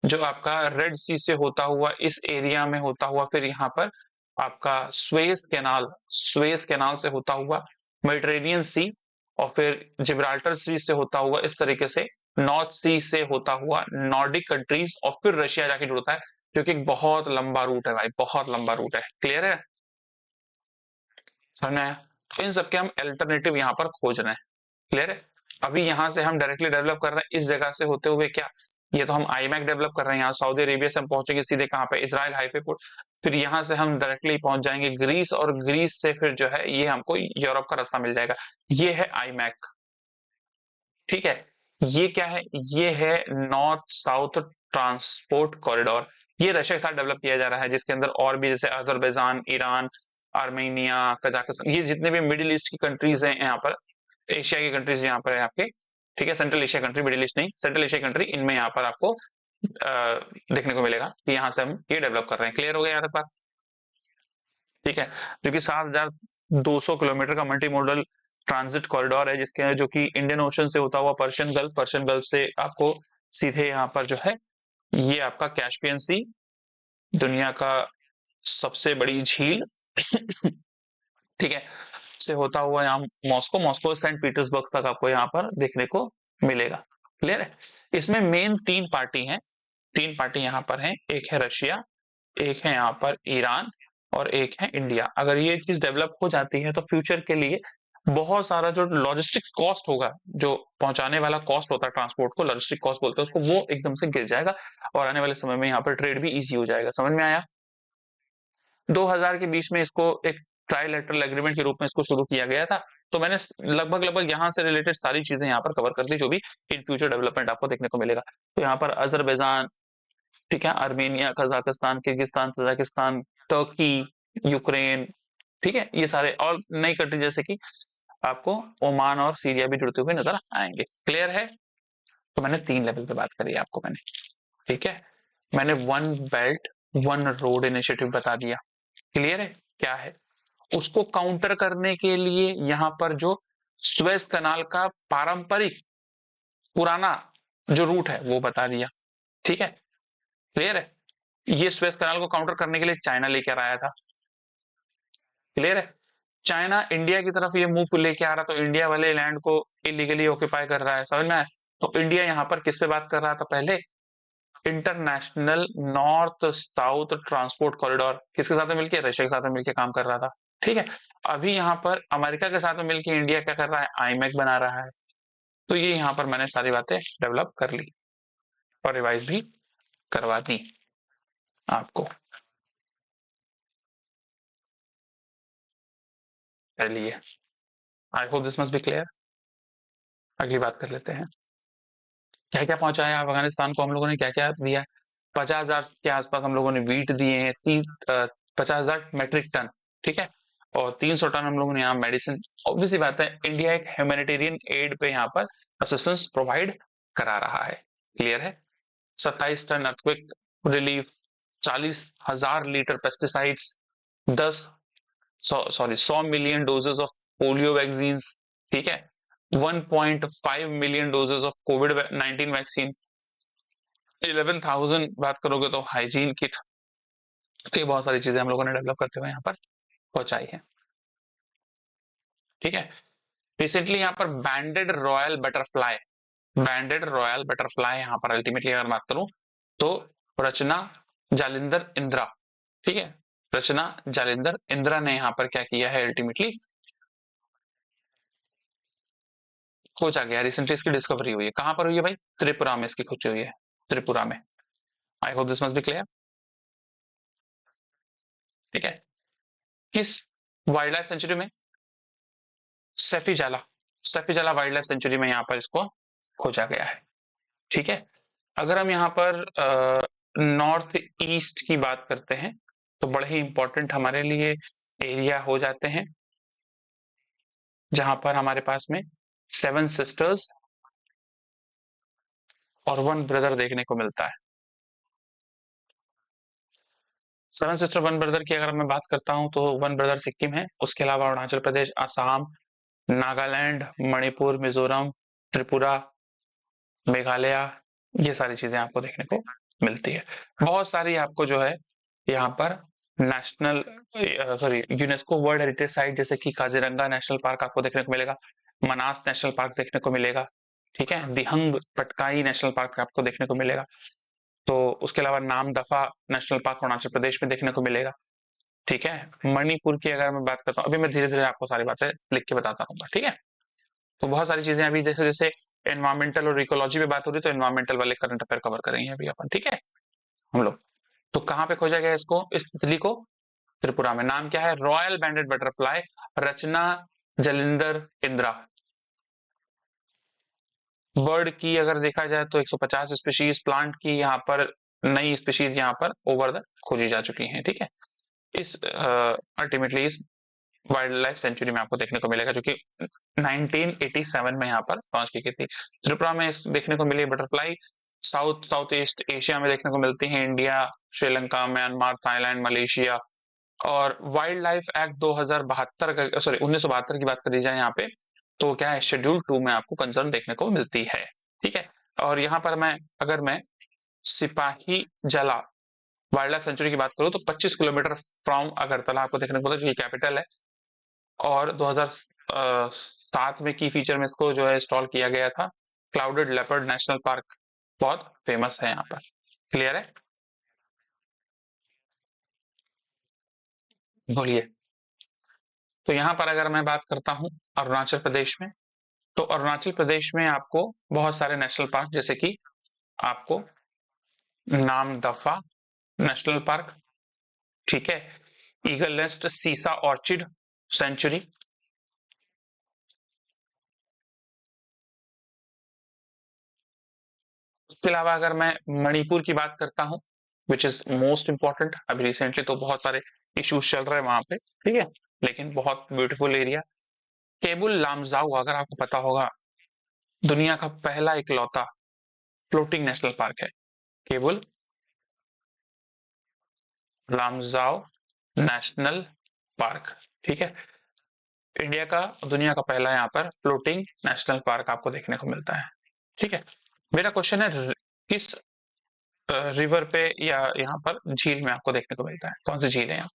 जो आपका रेड सी से होता हुआ इस एरिया में होता हुआ, फिर यहाँ पर आपका स्वेज कैनाल से होता हुआ मेडिटेरेनियन सी, और फिर जिब्राल्टर सी से होता हुआ इस तरीके से नॉर्थ सी से होता हुआ नॉर्डिक कंट्रीज, और फिर रशिया जाके जुड़ता है, जो कि एक बहुत लंबा रूट है भाई, बहुत लंबा रूट है। क्लियर है, समझ में आया? तो इन सबके हम अल्टरनेटिव यहाँ पर खोज रहे हैं। क्लियर है? अभी यहाँ से हम डायरेक्टली डेवलप कर रहे हैं इस जगह से होते हुए क्या, ये तो हम आईमैक डेवलप कर रहे हैं, यहाँ सऊदी अरेबिया से हम पहुंचेंगे सीधे कहाँ पे, इसराइल हाईवे पर, फिर यहाँ से हम डायरेक्टली पहुंच जाएंगे ग्रीस, और ग्रीस से फिर जो है ये हमको यूरोप का रास्ता मिल जाएगा। ये है आईमैक, ठीक है। ये क्या है, ये है नॉर्थ साउथ ट्रांसपोर्ट कॉरिडोर। ये रशिया के साथ डेवलप किया जा रहा है, जिसके अंदर और भी जैसे अजरबैजान, ईरान, आर्मेनिया, कजाकिस्तान, ये जितने भी मिडिल ईस्ट की कंट्रीज हैं यहाँ पर, एशिया की कंट्रीज यहाँ पर है आपके, ठीक है, central Asia country, middle east नहीं, सेंट्रल एशिया कंट्री, इनमें यहाँ पर आपको देखने को मिलेगा कि यहाँ से हम ये डेवलप कर रहे हैं। क्लियर हो गया यहाँ तक बात, ठीक है। जो कि 7,200 किलोमीटर का मल्टी मॉडल ट्रांजिट कॉरिडोर है, जिसके जो कि इंडियन ओशन से होता हुआ पर्शियन गल्फ से आपको सीधे यहाँ पर जो है, ये आपका कैस्पियन सी, दुनिया का सबसे बड़ी झील ठीक है, से होता हुआ यहाँ मॉस्को सेंट पीटर्सबर्ग तक आपको यहाँ पर देखने को मिलेगा। क्लियर है? इसमें मेन तीन पार्टी यहाँ पर हैं, एक है रशिया, एक है यहाँ पर ईरान, और एक है इंडिया। अगर ये चीज डेवलप हो जाती है तो फ्यूचर के लिए बहुत सारा जो लॉजिस्टिक्स कॉस्ट होगा, जो पहुंचाने वाला कॉस्ट होता है ट्रांसपोर्ट को, लॉजिस्टिक कॉस्ट बोलते हैं उसको, वो एकदम से गिर जाएगा, और आने वाले समय में यहाँ पर ट्रेड भी इजी हो जाएगा। समझ में आया? 2000 के बीच में इसको एक ट्राइलेटरल एग्रीमेंट के रूप में इसको शुरू किया गया था। तो मैंने लगभग यहाँ से रिलेटेड सारी चीजें यहाँ पर कवर कर दी, जो भी इन फ्यूचर डेवलपमेंट आपको देखने को मिलेगा। तो यहाँ पर अजरबैजान, ठीक है, आर्मेनिया, कजाकिस्तान, किर्गिस्तान, तजाकिस्तान, तुर्की, यूक्रेन, ठीक है, ये सारे और नई कंट्री जैसे कि आपको ओमान और सीरिया भी जुड़ते हुए नजर आएंगे। क्लियर है? तो मैंने 3 लेवल पे बात करी आपको मैंने, ठीक है। मैंने one belt one road initiative बता दिया। क्लियर है क्या है? उसको काउंटर करने के लिए यहाँ पर जो स्वेज कनाल का पारंपरिक पुराना जो रूट है वो बता दिया, ठीक है। क्लियर है? ये स्वेज कनाल को काउंटर करने के लिए चाइना लेकर आया था। क्लियर है? चाइना इंडिया की तरफ ये मूव लेके आ रहा, तो इंडिया वाले लैंड को इलीगली ऑक्यूपाई कर रहा है। समझ में आया? तो इंडिया यहाँ पर किस पे बात कर रहा था पहले? International north south transport corridor, किसके साथ में मिलकर? रशिया के साथ में मिलकर काम कर रहा था, ठीक है। अभी यहाँ पर अमेरिका के साथ में मिलकर इंडिया क्या कर रहा है? आईमैक बना रहा है। तो ये यहाँ पर मैंने सारी बातें डेवलप कर ली और रिवाइज भी करवा दी आपको। चलिए, I hope this must be clear. अगली बात कर लेते हैं, क्या क्या पहुंचाया अफगानिस्तान को हम लोगों ने, क्या क्या दिया। 50,000 के आसपास हम लोगों ने वीट दिए हैं, 50,000 मेट्रिक टन, ठीक है, और 300 टन हम लोगों ने यहाँ मेडिसिन। ऑब्वियसली बात है, इंडिया एक ह्यूमैनिटेरियन एड पे यहाँ पर असिस्टेंस प्रोवाइड करा रहा है। क्लियर है? 27 ton earthquake relief, 40,000 litre pesticides, 100 million doses of polio vaccine, ठीक है, 1.5 million doses of COVID vaccine, 11,000 बात करोगे तो हाइजीन किट। तो ये बहुत सारी चीजें हम लोगों ने डेवलप करते हुए यहाँ पर पहुंचाई है। ठीक है, रिसेंटली यहाँ पर बैंडेड रॉयल बटरफ्लाई यहाँ पर अल्टीमेटली अगर बात करूं तो रचना जालिंदर इंदिरा, ठीक है, रचना जालिंदर इंदिरा ने यहाँ पर क्या किया है, अल्टीमेटली खोजा गया, रिसेंटली इसकी डिस्कवरी हुई है। कहां पर हुई है भाई? त्रिपुरा में इसकी खोज हुई है, त्रिपुरा में। I hope this must be clear. ठीक है, किस वाइल्ड लाइफ सेंचुरी में? सैफीजाला, सैफीजाला वाइल्ड लाइफ सेंचुरी में यहाँ पर इसको खोजा गया है। ठीक है, अगर हम यहाँ पर नॉर्थ ईस्ट की बात करते हैं तो बड़े ही इंपॉर्टेंट हमारे लिए एरिया हो जाते हैं, जहां पर हमारे पास में सेवन सिस्टर्स और वन ब्रदर देखने को मिलता है। सेवन सिस्टर वन ब्रदर की अगर मैं बात करता हूं तो वन ब्रदर सिक्किम है, उसके अलावा अरुणाचल प्रदेश, असम, नागालैंड, मणिपुर, मिजोरम, त्रिपुरा, मेघालय, ये सारी चीजें आपको देखने को मिलती है। बहुत सारी आपको जो है यहाँ पर national sorry UNESCO world heritage site जैसे कि काजीरंगा नेशनल पार्क आपको देखने को मिलेगा, मनास नेशनल पार्क देखने को मिलेगा, ठीक है, दिहंग पटकाई नेशनल पार्क आपको देखने को मिलेगा, तो उसके अलावा नामदफा नेशनल पार्क अरुणाचल प्रदेश में देखने को मिलेगा। ठीक है, मणिपुर की अगर मैं बात करता हूँ, अभी मैं धीरे धीरे आपको सारी बातें लिख के बताता रहूंगा। ठीक है, तो बहुत सारी चीजें अभी जैसे जैसे एनवायरमेंटल और इकोलॉजी पे बात हो रही है तो एनवायरमेंटल वाले करंट अफेयर कवर करेंगे अभी अपन। ठीक है, हम लोग तो कहाँ पे खोजा गया इसको, इस तितली को? त्रिपुरा में। नाम क्या है? रॉयल बैंडेड बटरफ्लाई, रचना जलिंदर इंदिरा। बर्ड की अगर देखा जाए तो 150 स्पीशीज, प्लांट की यहाँ पर नई स्पीशीज यहाँ पर ओवर द खोजी जा चुकी हैं। ठीक है, इस अल्टीमेटली इस वाइल्ड लाइफ सेंचुरी में आपको देखने को मिलेगा, जो कि 1987 में यहाँ पर लॉन्च की गई थी। त्रिपुरा में देखने को मिली बटरफ्लाई साउथ ईस्ट एशिया में देखने को मिलती है, India, Sri Lanka, Myanmar, Thailand, Malaysia. और वाइल्ड लाइफ एक्ट 2072 का सॉरी 1972 की बात करी जाए यहाँ पे तो क्या है, शेड्यूल 2 में आपको कंसर्न देखने को मिलती है। ठीक है, और यहाँ पर मैं सिपाही जला वाइल्ड लाइफ सेंचुरी की बात करूं तो 25 किलोमीटर फ्रॉम अगरतला आपको देखने को मिलता है, जो कि कैपिटल है। और 2007 में की फीचर में इसको जो है इंस्टॉल किया गया था। क्लाउडेड लेपर्ड नेशनल पार्क बहुत फेमस है यहाँ पर। क्लियर है? बोलिए। तो यहाँ पर अगर मैं बात करता हूँ अरुणाचल प्रदेश में, तो अरुणाचल प्रदेश में आपको बहुत सारे नेशनल पार्क जैसे कि आपको नामदफा नेशनल पार्क, ठीक है, ईगल नेस्ट सीसा ऑर्चिड सेंचुरी, उसके अलावा अगर मैं मणिपुर की बात करता हूं विच इज मोस्ट इंपॉर्टेंट, अभी रिसेंटली तो बहुत सारे इश्यूज चल रहे हैं वहां पे, ठीक है, लेकिन बहुत ब्यूटीफुल एरिया। केबुल लामजाऊ अगर आपको पता होगा, दुनिया का पहला इकलौता फ्लोटिंग नेशनल पार्क है केबुल लामजाओ नेशनल पार्क। ठीक है, इंडिया का दुनिया का पहला यहाँ पर फ्लोटिंग नेशनल पार्क आपको देखने को मिलता है। ठीक है, मेरा क्वेश्चन है किस रिवर पे या यहाँ पर झील में आपको देखने को मिलता है, कौन सी झील है यहाँ?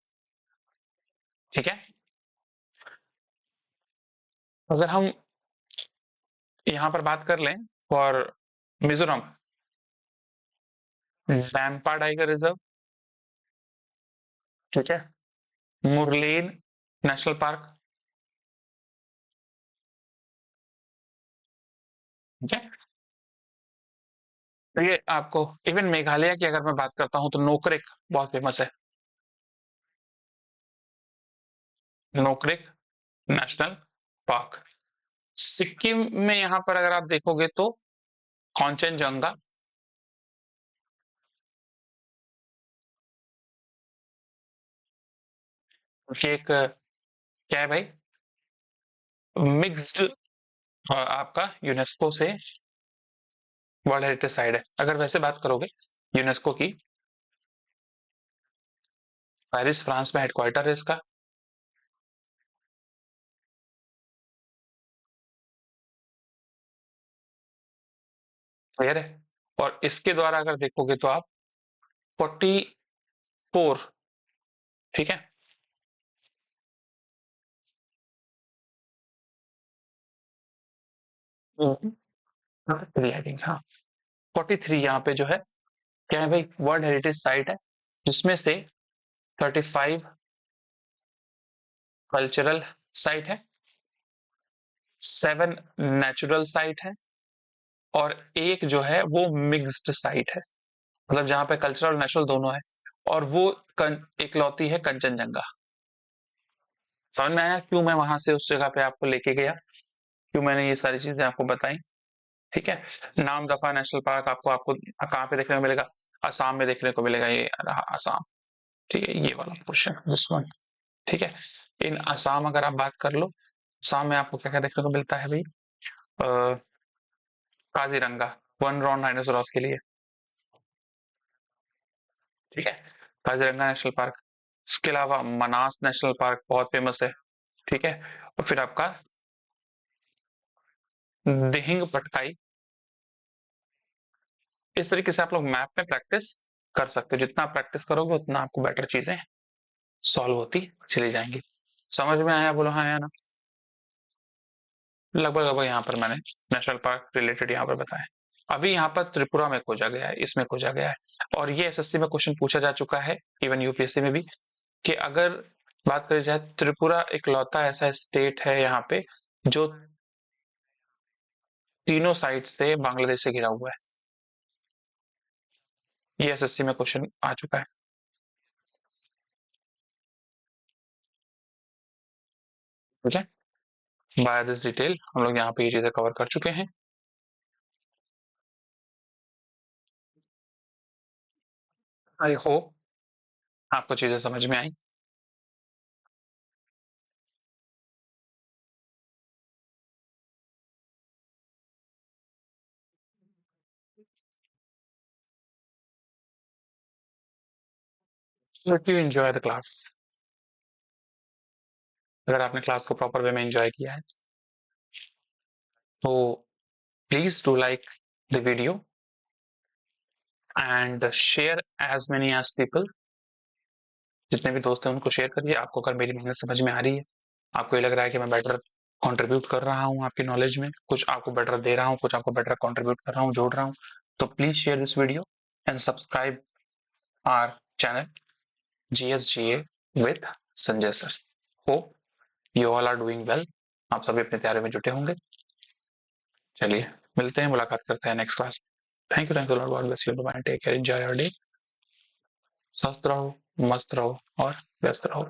ठीक है, अगर हम यहाँ पर बात कर लें फॉर मिजोरम, डैम्पा टाइगर रिजर्व, ठीक है, मुरलेन नेशनल पार्क, ठीक है, तो ये आपको इवन मेघालय की अगर मैं बात करता हूं तो नोकरेक बहुत फेमस है, नोकरेक नेशनल पार्क। सिक्किम में यहाँ पर अगर आप देखोगे तो कॉन्चनजंगा, ये एक क्या है भाई, मिक्स्ड आपका यूनेस्को से वर्ल्ड हेरिटेज साइट है। अगर वैसे बात करोगे यूनेस्को की, पेरिस फ्रांस में हेडक्वार्टर है इसका। क्लियर है? और इसके द्वारा अगर देखोगे तो आप 44, ठीक है, 43 आई थिंक, हाँ 43 यहाँ पे जो है क्या है भाई, वर्ल्ड हेरिटेज साइट है, जिसमें से 35 कल्चरल साइट है, 7 नेचुरल साइट है, और एक जो है वो मिक्स्ड साइट है, मतलब जहां पे कल्चरल और नेचुरल दोनों है, और वो इकलौती है कंचनजंगा। समझ में आया क्यों मैं वहां से उस जगह पे आपको लेके गया, क्यों मैंने ये सारी चीजें आपको बताई? ठीक है। नाम दफा नेशनल पार्क आपको आपको कहाँ पे देखने को मिलेगा? असम में देखने को मिलेगा, ये रहा असम। ठीक है, ये वाला क्वेश्चन, दिस वन। ठीक है। इन असम अगर आप बात कर लो, असम में आपको क्या क्या देखने को मिलता है भाई? काजीरंगा, वन रॉन राइनोसोरस के लिए। ठीक है, काजीरंगा नेशनल पार्क। उसके अलावा मनास नेशनल पार्क बहुत फेमस है। ठीक है, और फिर आपका दिहिंग पटकाई। इस तरीके से आप लोग मैप में प्रैक्टिस कर सकते हो, जितना प्रैक्टिस करोगे उतना आपको बेटर चीजें सॉल्व होती चली जाएंगी। समझ में आया? बोलो हाँ या ना। लगभग लगभग यहाँ पर मैंने नेशनल पार्क रिलेटेड यहाँ पर बताया। अभी यहाँ पर त्रिपुरा में खोजा गया है, इसमें खोजा गया है, और ये एसएससी में क्वेश्चन पूछा जा चुका है, इवन यूपीएससी में भी, कि अगर बात करी जाए, त्रिपुरा इकलौता ऐसा स्टेट है यहाँ पे जो तीनों साइड से बांग्लादेश से घिरा हुआ है। ये एसएससी में क्वेश्चन आ चुका है। ठीक है, बाय दिस डिटेल हम लोग यहाँ पे ये चीजें कवर कर चुके हैं। आई होप आपको चीजें समझ में आई। Let you enjoy the class. अगर आपने क्लास को प्रॉपर वे में एंजॉय किया है तो please do like the video and share as many as people. जितने भी दोस्त हैं उनको शेयर करिए। आपको अगर मेरी मेहनत समझ में आ रही है, आपको ये लग रहा है कि मैं बेटर कंट्रीब्यूट कर रहा हूँ आपकी नॉलेज में, कुछ आपको बेटर दे रहा हूँ, कुछ आपको बेटर कंट्रीब्यूट कर रहा हूँ, जोड़ रहा हूँ, तो please share this video and subscribe our channel GSGA with Sanjay sir. Hope you all are doing well. आप सभी अपने तैयारी में जुटे होंगे। चलिए मिलते हैं, मुलाकात करते हैं next class. Thank you lord, god bless you, take care, enjoy your day. स्वस्थ रहो, मस्त रहो और व्यस्त रहो।